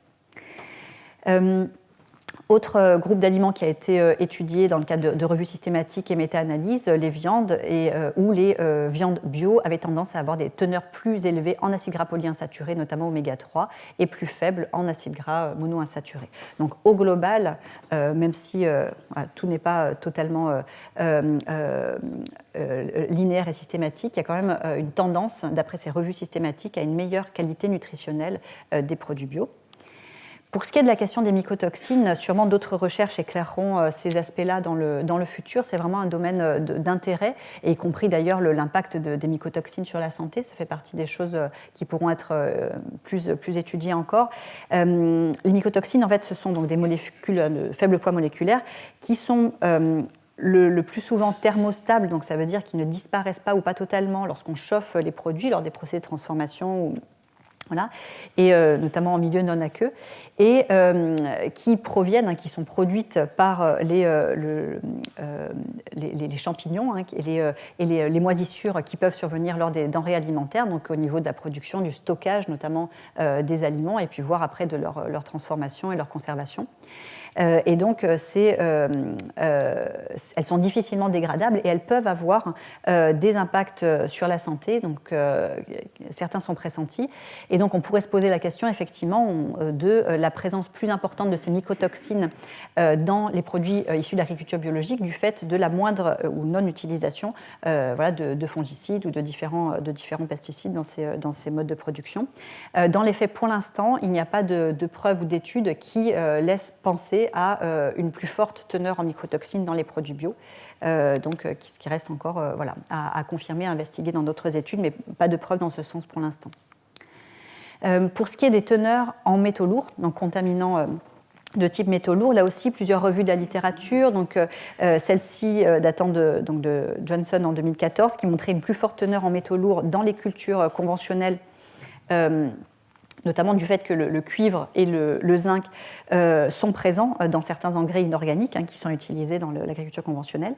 Autre groupe d'aliments qui a été étudié dans le cadre de revues systématiques et méta-analyses, les viandes ou les viandes bio avaient tendance à avoir des teneurs plus élevées en acides gras polyinsaturés, notamment oméga 3, et plus faibles en acides gras monoinsaturés. Donc au global, même si tout n'est pas totalement linéaire et systématique, il y a quand même une tendance, d'après ces revues systématiques, à une meilleure qualité nutritionnelle des produits bio. Pour ce qui est de la question des mycotoxines, sûrement d'autres recherches éclaireront ces aspects-là dans le futur. C'est vraiment un domaine d'intérêt, et y compris d'ailleurs l'impact des mycotoxines sur la santé. Ça fait partie des choses qui pourront être plus étudiées encore. Les mycotoxines, en fait, ce sont donc des molécules de faible poids moléculaire qui sont le plus souvent thermostables, donc ça veut dire qu'ils ne disparaissent pas ou pas totalement lorsqu'on chauffe les produits lors des procédés de transformation. Voilà, et notamment en milieu non aqueux, et qui proviennent, qui sont produites par les champignons et les moisissures qui peuvent survenir lors des denrées alimentaires, donc au niveau de la production, du stockage notamment des aliments, et puis voir après de leur transformation et leur conservation. Et donc, elles sont difficilement dégradables et elles peuvent avoir des impacts sur la santé. Donc, certains sont pressentis. Et donc, on pourrait se poser la question, effectivement, de la présence plus importante de ces mycotoxines dans les produits issus de l'agriculture biologique du fait de la moindre ou non-utilisation de fongicides ou de différents pesticides dans ces modes de production. Dans les faits, pour l'instant, il n'y a pas de preuves ou d'études qui laissent penser à une plus forte teneur en mycotoxines dans les produits bio, ce qui reste encore à confirmer, à investiguer dans d'autres études, mais pas de preuves dans ce sens pour l'instant. Pour ce qui est des teneurs en métaux lourds, donc contaminants de type métaux lourds, là aussi plusieurs revues de la littérature, donc celle-ci datant de Johnson en 2014, qui montrait une plus forte teneur en métaux lourds dans les cultures conventionnelles, notamment du fait que le cuivre et le zinc sont présents dans certains engrais inorganiques qui sont utilisés dans l'agriculture conventionnelle.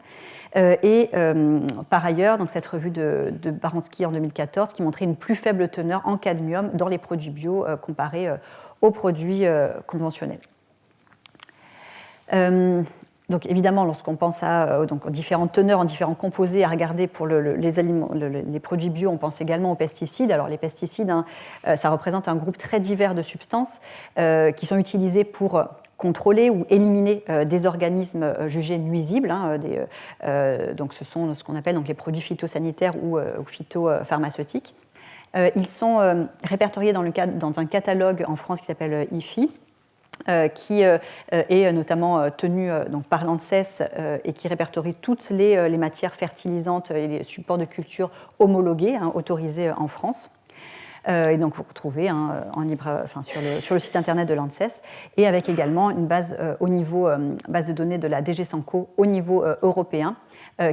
Par ailleurs, donc cette revue de Baranski en 2014 qui montrait une plus faible teneur en cadmium dans les produits bio comparés aux produits conventionnels. Donc évidemment, lorsqu'on pense aux différentes teneurs en différents composés à regarder pour les produits bio, on pense également aux pesticides. Alors les pesticides, ça représente un groupe très divers de substances qui sont utilisées pour contrôler ou éliminer des organismes jugés nuisibles. Donc ce sont ce qu'on appelle donc les produits phytosanitaires ou phytopharmaceutiques. Ils sont répertoriés dans un catalogue en France qui s'appelle IFI. Qui est notamment tenu par l'ANSES et qui répertorie toutes les matières fertilisantes et les supports de culture homologués, autorisés en France. Et donc vous retrouvez sur le site internet de l'ANSES, et avec également une base base de données de la DG Sanco au niveau européen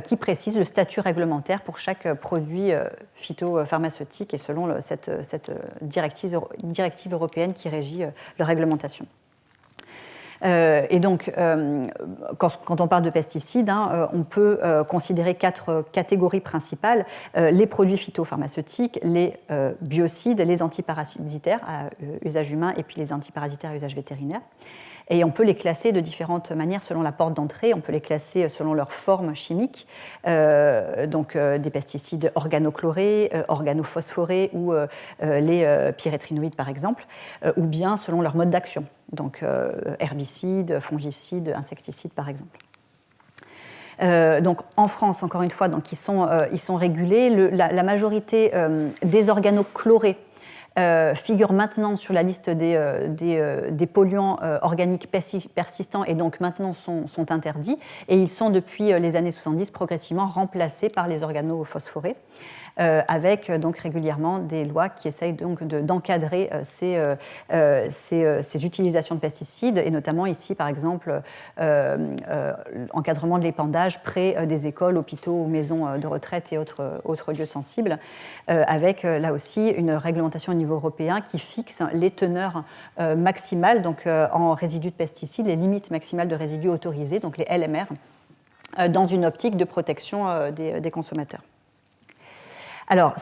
qui précise le statut réglementaire pour chaque produit phytopharmaceutique et selon cette directive européenne qui régit leur réglementation. Et donc, quand on parle de pesticides, on peut considérer 4 catégories principales. Les produits phytopharmaceutiques, les biocides, les antiparasitaires à usage humain et puis les antiparasitaires à usage vétérinaire. Et on peut les classer de différentes manières selon la porte d'entrée. On peut les classer selon leur forme chimique, des pesticides organochlorés, organophosphorés ou les pyrétrinoïdes par exemple, ou bien selon leur mode d'action, donc herbicides, fongicides, insecticides par exemple. Donc en France, encore une fois, donc, ils sont régulés. La majorité des organeaux chlorés figurent maintenant sur la liste des polluants organiques persistants et donc maintenant sont interdits. Et ils sont depuis les années 70 progressivement remplacés par les organeaux phosphorés. Avec donc régulièrement des lois qui essayent donc d'encadrer ces utilisations de pesticides, et notamment ici, par exemple, encadrement de l'épandage près des écoles, hôpitaux ou maisons de retraite et autres lieux sensibles, avec là aussi une réglementation au niveau européen qui fixe les teneurs maximales donc, en résidus de pesticides, les limites maximales de résidus autorisés, donc les LMR, dans une optique de protection des consommateurs. Alors,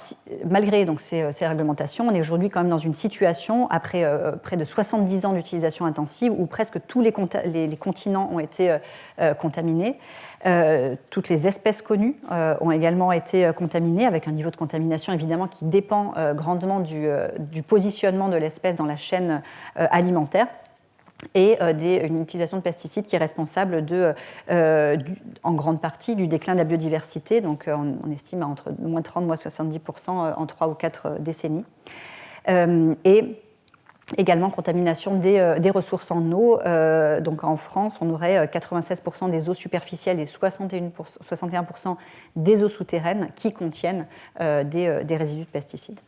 malgré donc, ces réglementations, on est aujourd'hui quand même dans une situation, après près de 70 ans d'utilisation intensive, où presque tous les continents ont été contaminés. Toutes les espèces connues ont également été contaminées, avec un niveau de contamination évidemment qui dépend grandement du positionnement de l'espèce dans la chaîne alimentaire. Et une utilisation de pesticides qui est responsable en grande partie du déclin de la biodiversité. Donc on estime à entre moins 30 moins 70% en 3 ou 4 décennies. Et également contamination des ressources en eau. Donc en France, on aurait 96% des eaux superficielles et 61% des eaux souterraines qui contiennent des résidus de pesticides.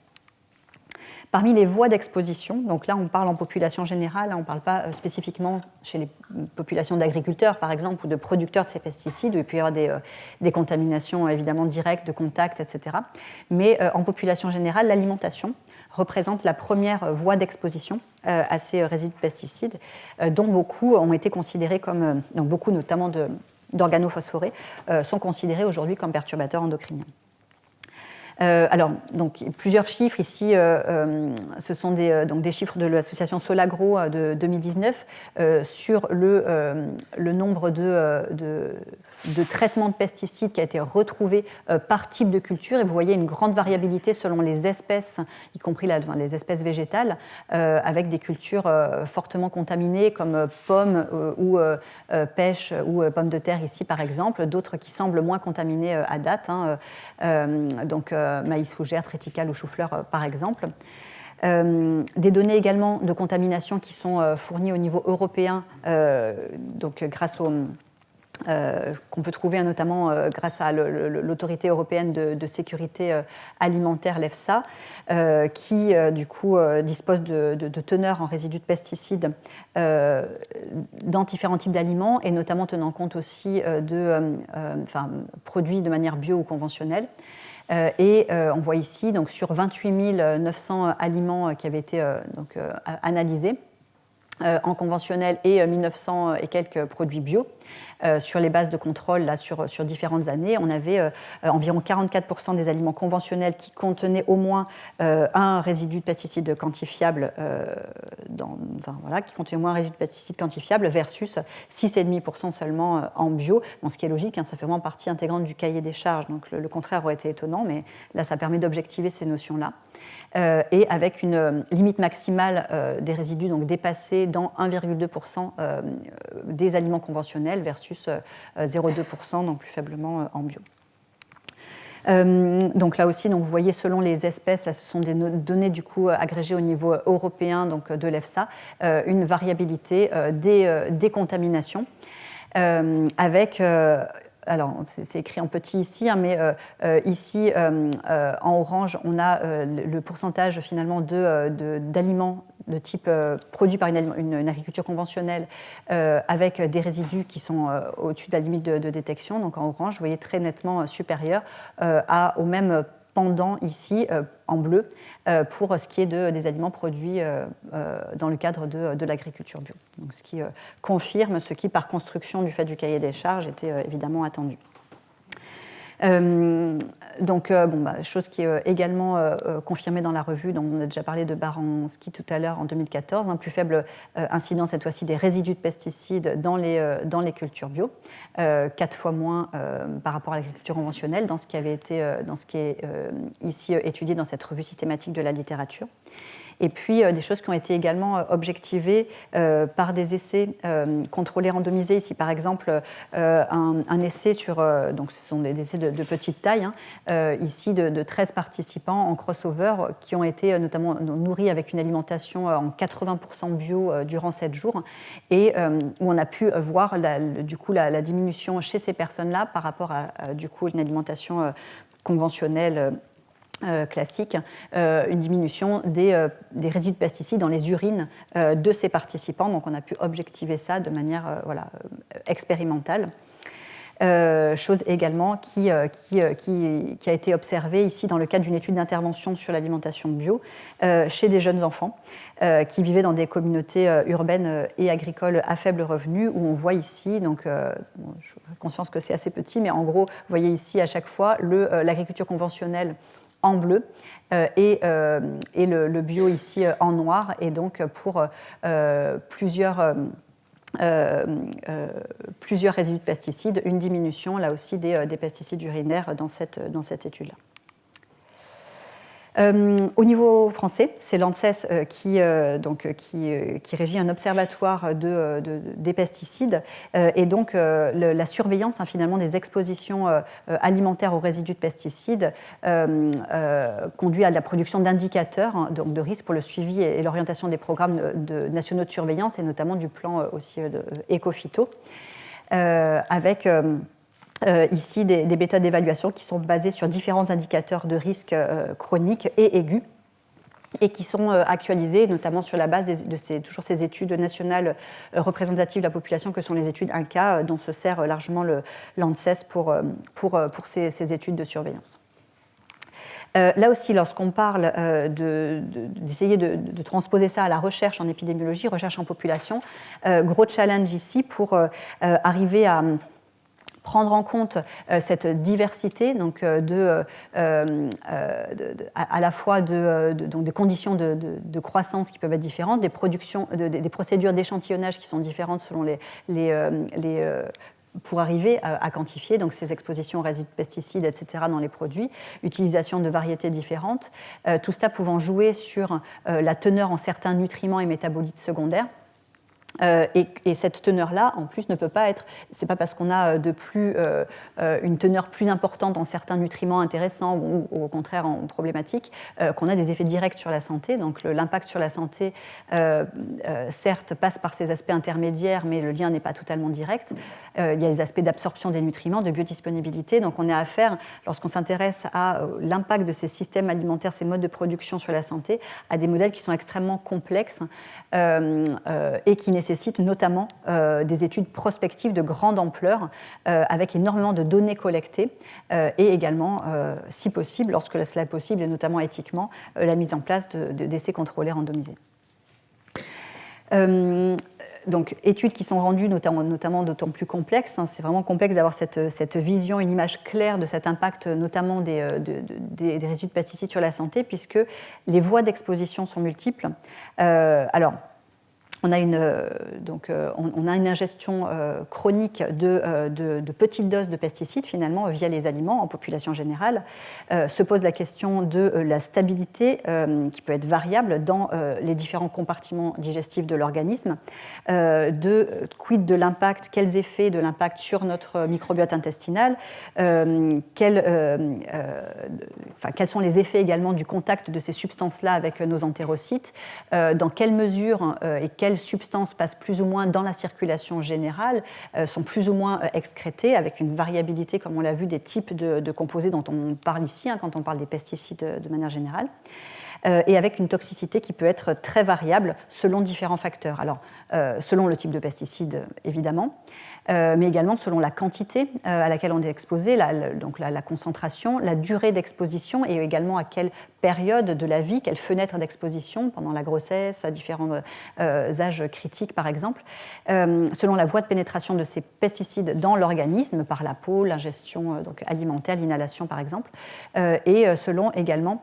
Parmi les voies d'exposition, donc là on parle en population générale, on ne parle pas spécifiquement chez les populations d'agriculteurs par exemple ou de producteurs de ces pesticides où il peut y avoir des contaminations évidemment directes, de contact, etc. Mais en population générale, l'alimentation représente la première voie d'exposition à ces résidus de pesticides, dont beaucoup ont été considérés comme, donc beaucoup notamment d'organophosphorés, sont considérés aujourd'hui comme perturbateurs endocriniens. Alors, donc, plusieurs chiffres ici, ce sont des chiffres de l'association Solagro de 2019 sur le nombre de traitements de pesticides qui a été retrouvé par type de culture. Et vous voyez une grande variabilité selon les espèces, y compris les espèces végétales, avec des cultures fortement contaminées comme pommes ou pêche ou pommes de terre ici par exemple, d'autres qui semblent moins contaminées à date, donc maïs fougère, triticale ou chou-fleur par exemple. Des données également de contamination qui sont fournies au niveau européen, donc grâce qu'on peut trouver notamment grâce à l'autorité européenne de sécurité alimentaire, l'EFSA, qui du coup dispose de teneurs en résidus de pesticides dans différents types d'aliments et notamment tenant compte aussi produits de manière bio ou conventionnelle. Et on voit ici, donc, sur 28 900 aliments qui avaient été analysés en conventionnel et 1900 et quelques produits bio. Sur les bases de contrôle là, sur différentes années, on avait environ 44% des aliments conventionnels qui contenaient au moins un résidu de pesticide quantifiable, qui contenait au moins un résidu de pesticide quantifiable versus 6,5% seulement en bio. Bon, ce qui est logique, ça fait vraiment partie intégrante du cahier des charges, donc le contraire aurait été étonnant, mais là ça permet d'objectiver ces notions-là. Et avec une limite maximale des résidus donc dépassée dans 1,2% des aliments conventionnels versus 0,2%, donc plus faiblement en bio. Donc là aussi, donc vous voyez selon les espèces, là, ce sont des données du coup agrégées au niveau européen donc de l'EFSA, une variabilité des contaminations avec alors, c'est écrit en petit ici, mais ici, en orange, on a le pourcentage finalement d'aliments de type produits par une agriculture conventionnelle avec des résidus qui sont au-dessus de la limite de détection. Donc en orange, vous voyez très nettement supérieur au même pendant ici, en bleu, pour ce qui est des aliments produits dans le cadre de l'agriculture bio. Donc, ce qui confirme ce qui, par construction du fait du cahier des charges, était évidemment attendu. Chose qui est également confirmée dans la revue, dont on a déjà parlé de Baranski tout à l'heure en 2014, plus faible incidence cette fois-ci des résidus de pesticides dans les cultures bio, 4 fois moins par rapport à l'agriculture conventionnelle dans ce qui est ici étudié dans cette revue systématique de la littérature. Et puis des choses qui ont été également objectivées par des essais contrôlés randomisés. Ici, par exemple, un essai sur, donc ce sont des essais de petite taille, ici de 13 participants en crossover qui ont été notamment nourris avec une alimentation en 80% bio durant 7 jours et où on a pu voir la diminution chez ces personnes-là par rapport à du coup, une alimentation conventionnelle classique, une diminution des résidus de pesticides dans les urines de ces participants. Donc on a pu objectiver ça de manière expérimentale. Chose également qui a été observée ici dans le cadre d'une étude d'intervention sur l'alimentation bio chez des jeunes enfants qui vivaient dans des communautés urbaines et agricoles à faible revenu, où on voit ici, donc, j'ai conscience que c'est assez petit, mais en gros, vous voyez ici à chaque fois l'agriculture conventionnelle en bleu et le bio ici en noir, et donc pour plusieurs résidus de pesticides, une diminution là aussi des pesticides urinaires dans cette étude-là. Au niveau français, c'est l'ANSES qui régit un observatoire des pesticides et donc la surveillance finalement des expositions alimentaires aux résidus de pesticides conduit à la production d'indicateurs donc de risque pour le suivi et l'orientation des programmes nationaux de surveillance et notamment du plan aussi éco-phyto avec ici des méthodes d'évaluation qui sont basées sur différents indicateurs de risque chroniques et aigus et qui sont actualisés notamment sur la base de toujours ces études nationales représentatives de la population que sont les études INCa dont se sert largement l'ANSES pour ces études de surveillance. Là aussi, lorsqu'on parle d'essayer de transposer ça à la recherche en épidémiologie, recherche en population, gros challenge ici pour arriver à prendre en compte cette diversité donc à la fois donc des conditions de croissance qui peuvent être différentes, des procédures d'échantillonnage qui sont différentes selon pour arriver à quantifier donc ces expositions aux résidus de pesticides, etc. dans les produits, utilisation de variétés différentes, tout cela pouvant jouer sur la teneur en certains nutriments et métabolites secondaires. Et cette teneur-là, en plus, ne peut pas être. C'est pas parce qu'on a une teneur plus importante en certains nutriments intéressants ou au contraire en problématiques qu'on a des effets directs sur la santé. Donc l'impact sur la santé, certes, passe par ces aspects intermédiaires, mais le lien n'est pas totalement direct. Il y a les aspects d'absorption des nutriments, de biodisponibilité. Donc on a affaire, lorsqu'on s'intéresse à l'impact de ces systèmes alimentaires, ces modes de production sur la santé, à des modèles qui sont extrêmement complexes et qui nécessite notamment des études prospectives de grande ampleur avec énormément de données collectées et également, si possible, lorsque cela est possible et notamment éthiquement, la mise en place d'essais contrôlés randomisés. Donc, études qui sont rendues notamment d'autant plus complexes. C'est vraiment complexe d'avoir cette vision, une image claire de cet impact, notamment des résidus de pesticides sur la santé, puisque les voies d'exposition sont multiples. Alors, on a une ingestion chronique de petites doses de pesticides, finalement, via les aliments en population générale. Se pose la question de la stabilité, qui peut être variable dans les différents compartiments digestifs de l'organisme, quid de l'impact, quels effets de l'impact sur notre microbiote intestinal, quels sont les effets également du contact de ces substances-là avec nos entérocytes, dans quelle mesure et quelles substances passent plus ou moins dans la circulation générale, sont plus ou moins excrétées, avec une variabilité, comme on l'a vu, des types de composés dont on parle ici, quand on parle des pesticides de manière générale, et avec une toxicité qui peut être très variable selon différents facteurs. Alors, selon le type de pesticide, évidemment, mais également selon la quantité à laquelle on est exposé, la concentration, la durée d'exposition et également à quelle période de la vie, quelle fenêtre d'exposition, pendant la grossesse, à différents âges critiques par exemple, selon la voie de pénétration de ces pesticides dans l'organisme, par la peau, l'ingestion alimentaire, l'inhalation par exemple, et selon également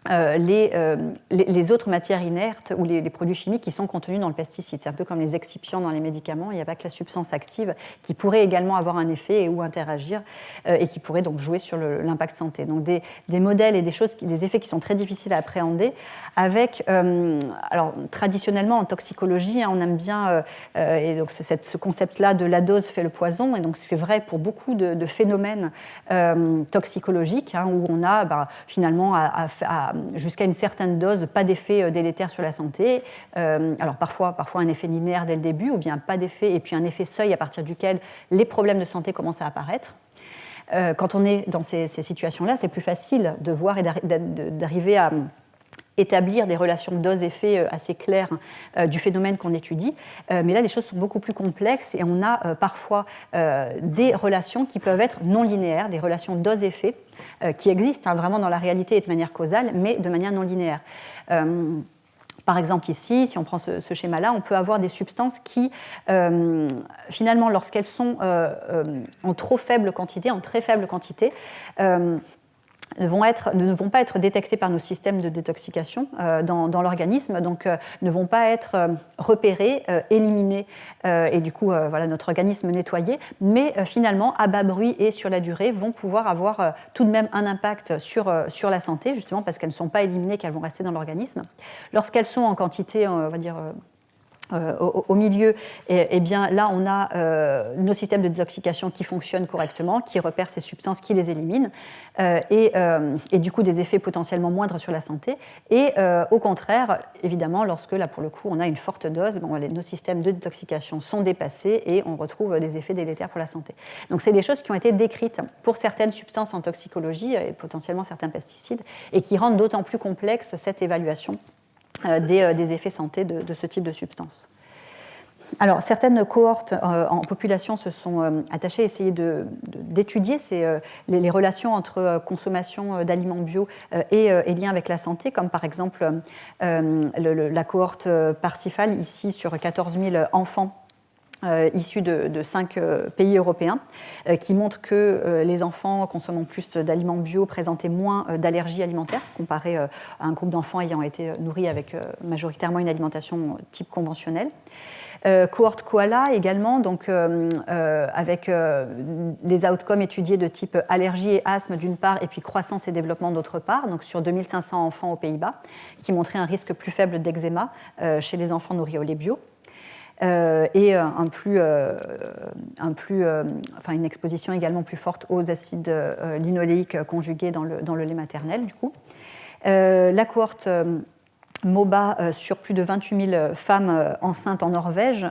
les autres matières inertes ou les produits chimiques qui sont contenus dans le pesticide. C'est un peu comme les excipients dans les médicaments, il n'y a pas que la substance active qui pourrait également avoir un effet ou interagir et qui pourrait donc jouer sur l'impact santé. Donc des modèles et des effets qui sont très difficiles à appréhender avec, alors traditionnellement en toxicologie, on aime bien, et donc ce concept-là de la dose fait le poison, et donc c'est vrai pour beaucoup de phénomènes toxicologiques où on a finalement jusqu'à une certaine dose, pas d'effet délétère sur la santé. Alors parfois un effet linéaire dès le début, ou bien pas d'effet, et puis un effet seuil à partir duquel les problèmes de santé commencent à apparaître. Quand on est dans ces situations-là, c'est plus facile de voir et d'arriver à établir des relations dose-effet assez claires du phénomène qu'on étudie. Mais là, les choses sont beaucoup plus complexes et on a parfois des relations qui peuvent être non linéaires, des relations dose-effet qui existent vraiment dans la réalité et de manière causale, mais de manière non linéaire. Par exemple ici, si on prend ce schéma-là, on peut avoir des substances qui, finalement, lorsqu'elles sont en trop faible quantité, en très faible quantité, ne vont pas être détectées par nos systèmes de détoxication dans l'organisme, donc ne vont pas être repérées, éliminées, et du coup, notre organisme nettoyé, mais finalement, à bas bruit et sur la durée, vont pouvoir avoir tout de même un impact sur la santé, justement parce qu'elles ne sont pas éliminées, qu'elles vont rester dans l'organisme. Lorsqu'elles sont en quantité, on va dire, au milieu, et bien là on a nos systèmes de détoxication qui fonctionnent correctement, qui repèrent ces substances, qui les éliminent, et du coup des effets potentiellement moindres sur la santé. Et au contraire, évidemment, lorsque là pour le coup on a une forte dose, nos systèmes de détoxication sont dépassés et on retrouve des effets délétères pour la santé. Donc c'est des choses qui ont été décrites pour certaines substances en toxicologie et potentiellement certains pesticides, et qui rendent d'autant plus complexe cette évaluation des effets santé de ce type de substance. Alors, certaines cohortes en population se sont attachées à essayer d'étudier les relations entre consommation d'aliments bio et liens avec la santé, comme par exemple la cohorte Parsifal, ici sur 14 000 enfants issus de 5 pays européens, qui montrent que les enfants consommant plus d'aliments bio présentaient moins d'allergies alimentaires comparé à un groupe d'enfants ayant été nourris avec majoritairement une alimentation type conventionnelle. Cohorte Koala également, donc, avec des outcomes étudiés de type allergie et asthme d'une part, et puis croissance et développement d'autre part, donc sur 2500 enfants aux Pays-Bas, qui montraient un risque plus faible d'eczéma chez les enfants nourris au lait bio. Et une exposition également plus forte aux acides linoléiques conjugués dans le lait maternel, du coup. La cohorte MOBA sur plus de 28 000 femmes enceintes en Norvège,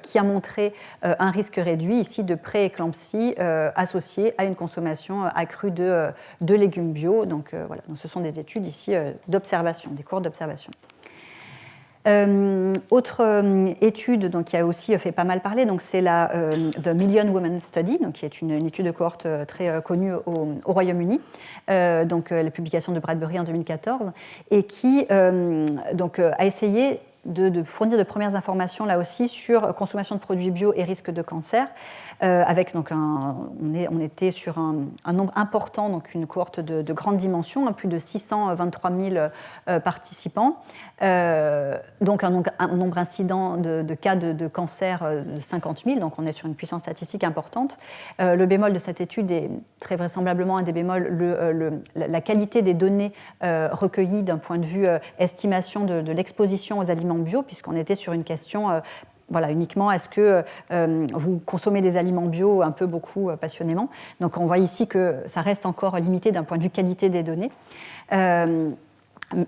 qui a montré un risque réduit ici de pré-éclampsie associé à une consommation accrue de légumes bio. Donc, voilà. Donc, ce sont des études ici d'observation, des cohortes d'observation. Autre étude donc, qui a aussi fait pas mal parler, donc, c'est la The Million Women Study, donc, qui est une étude de cohorte très connue au Royaume-Uni, donc la publication de Bradbury en 2014, et qui a essayé de fournir de premières informations là aussi sur consommation de produits bio et risque de cancer, avec donc on était sur un nombre important, donc une cohorte de grande dimension, plus de 623 000 participants, donc un nombre incident de cas de cancer de 50 000, donc on est sur une puissance statistique importante. Le bémol de cette étude est très vraisemblablement un des bémols, la qualité des données recueillies d'un point de vue estimation de l'exposition aux aliments bio, puisqu'on était sur une question uniquement est-ce que vous consommez des aliments bio un peu beaucoup passionnément. Donc on voit ici que ça reste encore limité d'un point de vue qualité des données.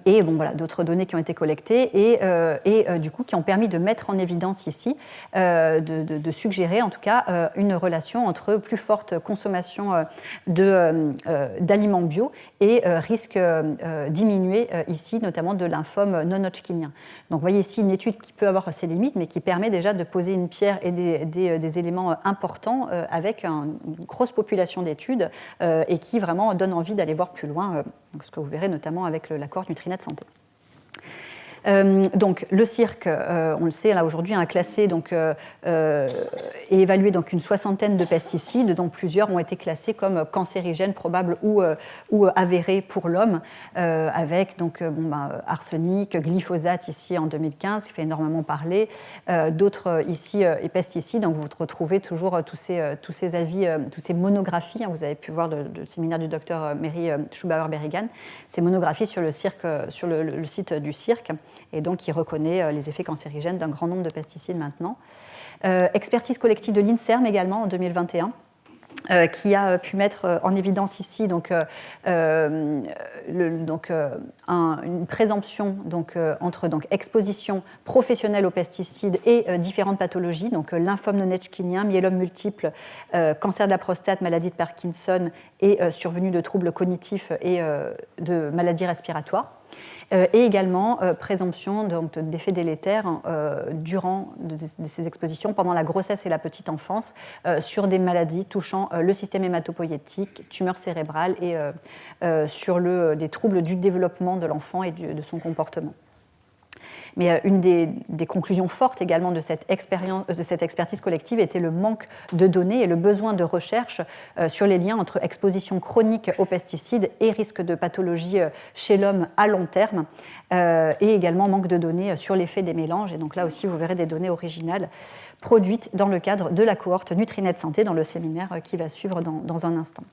Et d'autres données qui ont été collectées et du coup qui ont permis de mettre en évidence ici, de suggérer en tout cas une relation entre plus forte consommation d'aliments bio et risque diminué ici, notamment de lymphome non-Hodgkinien. Donc vous voyez ici une étude qui peut avoir ses limites, mais qui permet déjà de poser une pierre et des éléments importants avec une grosse population d'études et qui vraiment donne envie d'aller voir plus loin, ce que vous verrez notamment avec l'accord Nutrinet Santé. Donc le cirque, on le sait, là aujourd'hui, a classé et évalué donc une soixantaine de pesticides, dont plusieurs ont été classés comme cancérigènes probables ou avérés pour l'homme, avec donc arsenic, glyphosate ici en 2015, qui fait énormément parler, d'autres ici et pesticides. Donc vous retrouvez toujours tous ces avis, toutes ces monographies. Vous avez pu voir le séminaire du docteur Mary Schubauer-Berrigan, ces monographies sur le cirque, sur le site du cirque, et donc qui reconnaît les effets cancérigènes d'un grand nombre de pesticides maintenant. Expertise collective de l'INSERM également en 2021. Qui a pu mettre en évidence ici une présomption entre exposition professionnelle aux pesticides et différentes pathologies, donc lymphome non-Hodgkinien, myélome multiple, cancer de la prostate, maladie de Parkinson et survenue de troubles cognitifs et de maladies respiratoires. Et également présomption d'effets délétères durant ces expositions pendant la grossesse et la petite enfance sur des maladies touchant le système hématopoïétique, tumeurs cérébrales et sur des troubles du développement de l'enfant et de son comportement. Mais une des conclusions fortes également de cette expertise collective était le manque de données et le besoin de recherche sur les liens entre exposition chronique aux pesticides et risque de pathologie chez l'homme à long terme, et également manque de données sur l'effet des mélanges. Et donc là aussi, vous verrez des données originales produites dans le cadre de la cohorte Nutrinet Santé dans le séminaire qui va suivre dans un instant.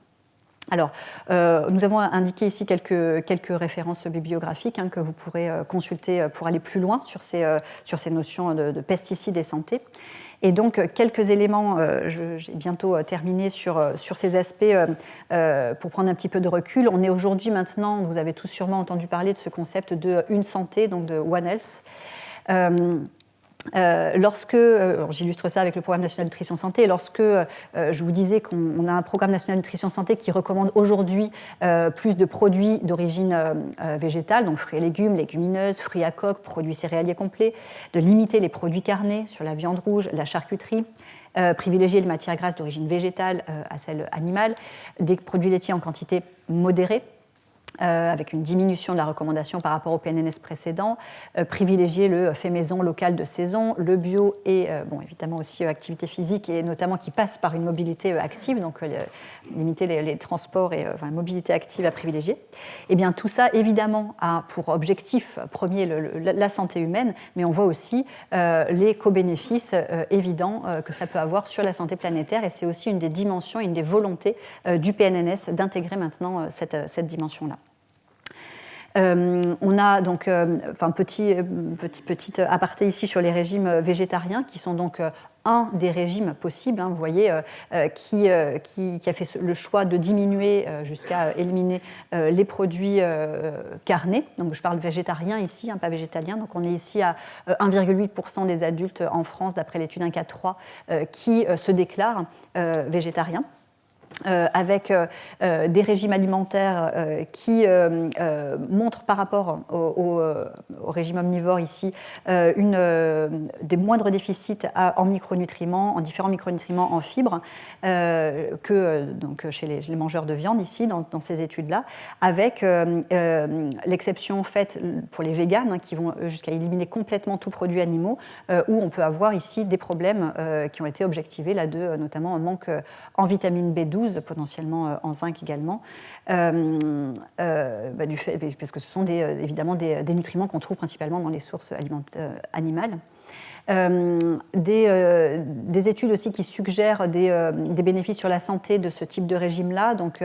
Alors, nous avons indiqué ici quelques références bibliographiques que vous pourrez consulter pour aller plus loin sur ces notions de pesticides et santé. Et donc, quelques éléments, j'ai bientôt terminé sur ces aspects pour prendre un petit peu de recul. On est aujourd'hui maintenant, vous avez tous sûrement entendu parler de ce concept de Une Santé, donc de One Health. J'illustre ça avec le programme national nutrition santé, lorsque je vous disais qu'on a un programme national nutrition santé qui recommande aujourd'hui plus de produits d'origine végétale, donc fruits et légumes, légumineuses, fruits à coque, produits céréaliers complets, de limiter les produits carnés sur la viande rouge, la charcuterie, privilégier les matières grasses d'origine végétale à celles animales, des produits laitiers en quantité modérée, avec une diminution de la recommandation par rapport au PNNS précédent, privilégier le fait maison local de saison, le bio et évidemment aussi activité physique et notamment qui passe par une mobilité active, donc limiter les transports et la mobilité active à privilégier. Et bien tout ça évidemment a pour objectif premier la santé humaine, mais on voit aussi les co-bénéfices évidents que ça peut avoir sur la santé planétaire, et c'est aussi une des dimensions, une des volontés du PNNS d'intégrer maintenant cette dimension-là. On a donc petit aparté ici sur les régimes végétariens qui sont donc un des régimes possibles, vous voyez, qui a fait le choix de diminuer jusqu'à éliminer les produits carnés. Donc je parle végétarien ici, pas végétalien. Donc on est ici à 1,8% des adultes en France, d'après l'étude 1.4.3, qui se déclarent végétariens. Avec des régimes alimentaires qui montrent par rapport au régime omnivore ici des moindres déficits en micronutriments, en différents micronutriments en fibres que chez les mangeurs de viande ici dans ces études-là, avec l'exception faite pour les véganes qui vont jusqu'à éliminer complètement tout produit animaux, où on peut avoir ici des problèmes qui ont été objectivés là de notamment un manque en vitamine B12, potentiellement en zinc également, parce que ce sont évidemment des nutriments qu'on trouve principalement dans les sources animales. Des études aussi qui suggèrent des bénéfices sur la santé de ce type de régime-là, donc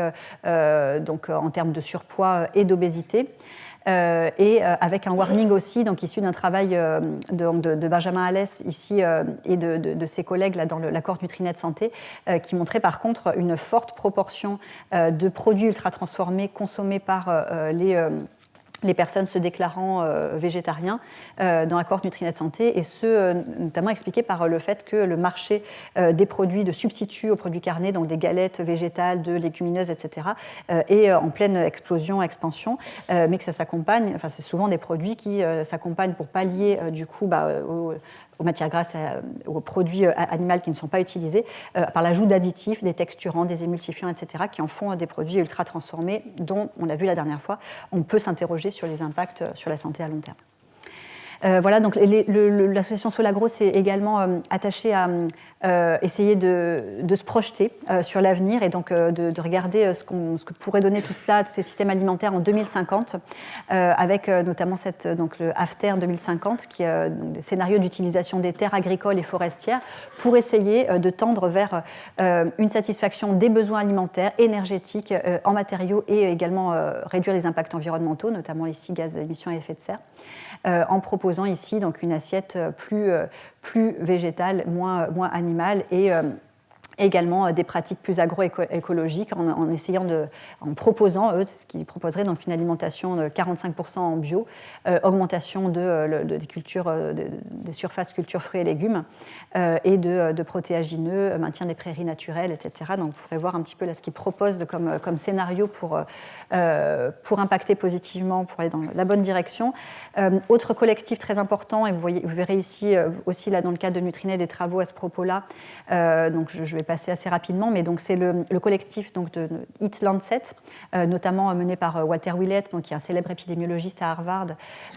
en termes de surpoids et d'obésité. Et avec un warning aussi, donc issu d'un travail de Benjamin Alès ici et de ses collègues là, dans la cohorte Nutrinet Santé, qui montrait par contre une forte proportion de produits ultra-transformés consommés par les personnes se déclarant végétariens dans la cohorte Nutrinet Santé, et ce notamment expliqué par le fait que le marché des produits de substituts aux produits carnés, donc des galettes végétales, de légumineuses, etc., est en pleine explosion, expansion, mais que ça s'accompagne, c'est souvent des produits qui s'accompagnent pour pallier du coup aux matières grasses, aux produits animaux qui ne sont pas utilisés, par l'ajout d'additifs, des texturants, des émulsifiants, etc., qui en font des produits ultra transformés dont, on l'a vu la dernière fois, on peut s'interroger sur les impacts sur la santé à long terme. Voilà, donc l'association Solagro s'est également attachée à essayer de se projeter sur l'avenir et donc de regarder ce que pourrait donner tout cela, tous ces systèmes alimentaires en 2050, avec notamment donc le AFTER 2050, qui est des scénarios d'utilisation des terres agricoles et forestières pour essayer de tendre vers une satisfaction des besoins alimentaires, énergétiques, en matériaux et également réduire les impacts environnementaux, notamment ici gaz d'émissions à effet de serre, en proposant ici donc une assiette plus végétale, moins animale et également des pratiques plus agroécologiques en proposant, eux, c'est ce qu'ils proposeraient, donc une alimentation de 45% en bio, augmentation des cultures, des surfaces cultures fruits et légumes et de protéagineux, maintien des prairies naturelles, etc. Donc vous pourrez voir un petit peu là, ce qu'ils proposent comme scénario pour impacter positivement, pour aller dans la bonne direction. Autre collectif très important, et vous verrez ici aussi là, dans le cadre de Nutrinet des travaux à ce propos-là, donc je vais passer assez rapidement, mais donc c'est le collectif donc de Eat Lancet, notamment mené par Walter Willett, donc qui est un célèbre épidémiologiste à Harvard,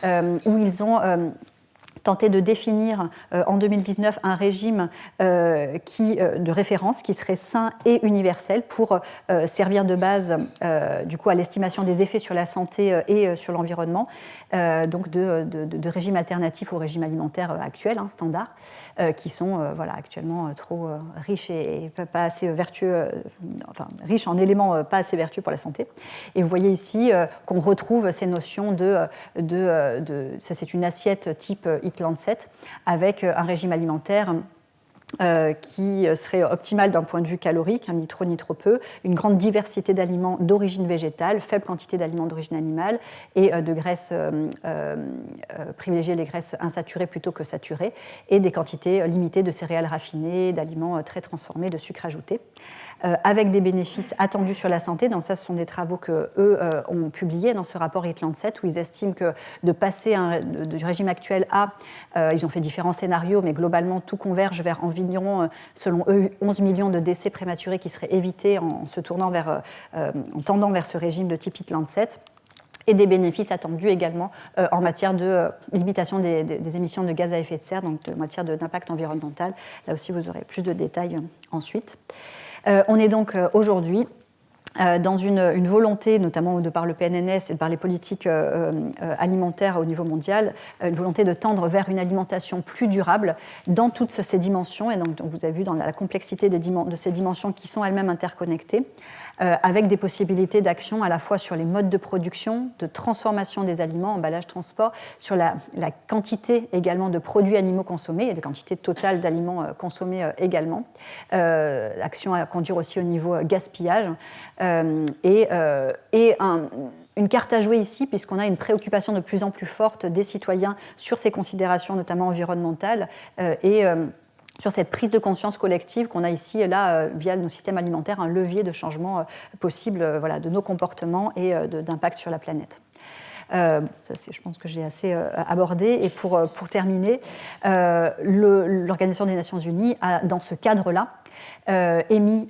où ils ont tenté de définir en 2019 un régime de référence qui serait sain et universel pour servir de base du coup, à l'estimation des effets sur la santé et sur l'environnement, donc de régimes alternatifs au régime alimentaire actuel, standard, qui sont actuellement trop riches et pas assez vertueux, riches en éléments pas assez vertueux pour la santé. Et vous voyez ici qu'on retrouve ces notions ça c'est une assiette type Eat Lancet, avec un régime alimentaire qui serait optimal d'un point de vue calorique, ni trop ni trop peu, une grande diversité d'aliments d'origine végétale, faible quantité d'aliments d'origine animale et de graisses, privilégier les graisses insaturées plutôt que saturées, et des quantités limitées de céréales raffinées, d'aliments très transformés, de sucre ajouté, avec des bénéfices attendus sur la santé. Donc ça, ce sont des travaux qu'eux ont publiés dans ce rapport Eat Lancet, où ils estiment que de passer du régime actuel ils ont fait différents scénarios, mais globalement tout converge vers environ, selon eux, 11 millions de décès prématurés qui seraient évités en tendant vers ce régime de type Eat Lancet, et des bénéfices attendus également en matière de limitation des émissions de gaz à effet de serre, donc en matière d'impact environnemental. Là aussi, vous aurez plus de détails ensuite. On est donc aujourd'hui dans une volonté, notamment de par le PNNS et de par les politiques alimentaires au niveau mondial, une volonté de tendre vers une alimentation plus durable dans toutes ces dimensions, et donc vous avez vu dans la complexité de ces dimensions qui sont elles-mêmes interconnectées, avec des possibilités d'action à la fois sur les modes de production, de transformation des aliments, emballage, transport, sur la quantité également de produits animaux consommés et la quantité totale d'aliments consommés également. Action à conduire aussi au niveau gaspillage une carte à jouer ici, puisqu'on a une préoccupation de plus en plus forte des citoyens sur ces considérations, notamment environnementales, sur cette prise de conscience collective qu'on a ici et là, via nos systèmes alimentaires, un levier de changement possible de nos comportements et d'impact sur la planète. Je pense que j'ai assez abordé. Et pour terminer, l'Organisation des Nations Unies a, dans ce cadre-là, émis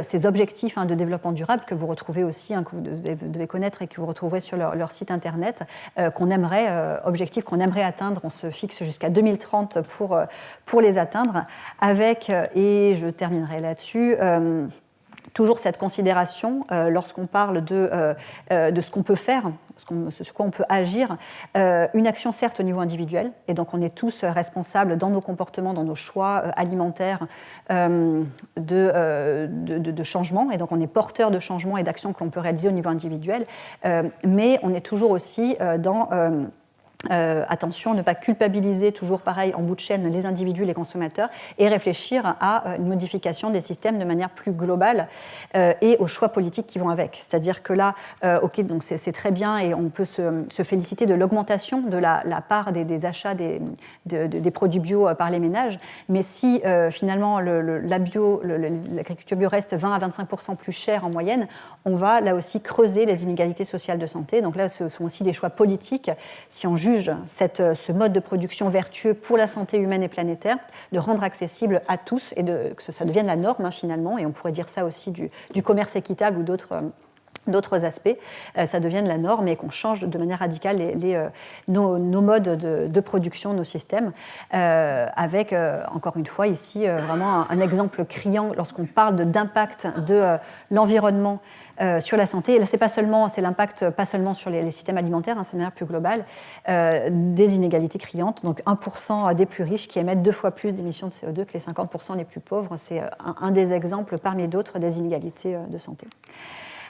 ces objectifs de développement durable que vous retrouvez aussi, que vous devez connaître et que vous retrouverez sur leur site internet, objectifs qu'on aimerait atteindre. On se fixe jusqu'à 2030 pour les atteindre, avec, et je terminerai là-dessus, toujours cette considération, lorsqu'on parle de ce qu'on peut faire, sur quoi on peut agir, une action certes au niveau individuel, et donc on est tous responsables dans nos comportements, dans nos choix alimentaires de changement, et donc on est porteur de changements et d'actions que l'on peut réaliser au niveau individuel, mais on est toujours aussi dans... attention, ne pas culpabiliser toujours pareil en bout de chaîne les individus, les consommateurs, et réfléchir à une modification des systèmes de manière plus globale et aux choix politiques qui vont avec. C'est-à-dire que là, donc c'est très bien et on peut se féliciter de l'augmentation de la part des achats des produits bio par les ménages, mais si finalement l'agriculture bio reste 20 à 25% plus chère en moyenne, on va là aussi creuser les inégalités sociales de santé. Donc là, ce sont aussi des choix politiques. Si on juge ce mode de production vertueux pour la santé humaine et planétaire, de rendre accessible à tous et que ça devienne la norme finalement, et on pourrait dire ça aussi du commerce équitable ou d'autres d'autres aspects, ça devienne la norme et qu'on change de manière radicale nos modes de production, nos systèmes, avec, encore une fois, ici, vraiment un exemple criant lorsqu'on parle d'impact de l'environnement sur la santé. Et là, c'est l'impact pas seulement sur les systèmes alimentaires, c'est de manière plus globale, des inégalités criantes. Donc 1% des plus riches qui émettent 2 fois plus d'émissions de CO2 que les 50% les plus pauvres. C'est un des exemples parmi d'autres des inégalités de santé.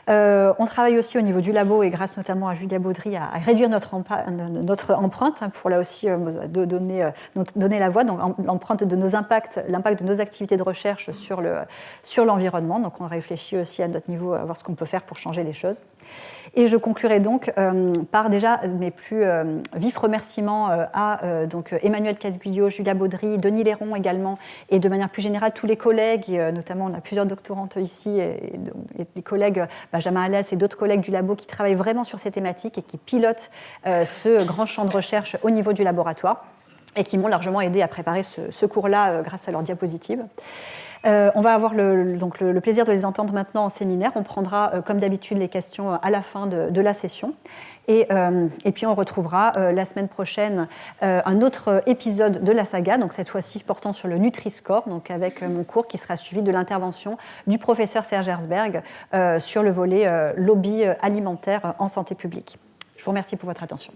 On travaille aussi au niveau du labo et grâce notamment à Julia Baudry à réduire notre empreinte pour là aussi donner la voie, donc l'empreinte de nos impacts, l'impact de nos activités de recherche sur l'environnement. Donc on réfléchit aussi à notre niveau à voir ce qu'on peut faire pour changer les choses. Et je conclurai donc par déjà mes plus vifs remerciements à donc Emmanuel Casguillot, Julia Baudry, Denis Léron également, et de manière plus générale tous les collègues, et, notamment on a plusieurs doctorantes ici, et des collègues Benjamin Alès et d'autres collègues du labo qui travaillent vraiment sur ces thématiques et qui pilotent ce grand champ de recherche au niveau du laboratoire et qui m'ont largement aidé à préparer ce cours-là grâce à leurs diapositives. On va avoir le plaisir de les entendre maintenant en séminaire. On prendra, comme d'habitude, les questions à la fin de la session. Et puis on retrouvera la semaine prochaine un autre épisode de la saga, donc cette fois-ci portant sur le Nutri-Score, donc avec mon cours qui sera suivi de l'intervention du professeur Serge Herzberg sur le volet lobby alimentaire en santé publique. Je vous remercie pour votre attention.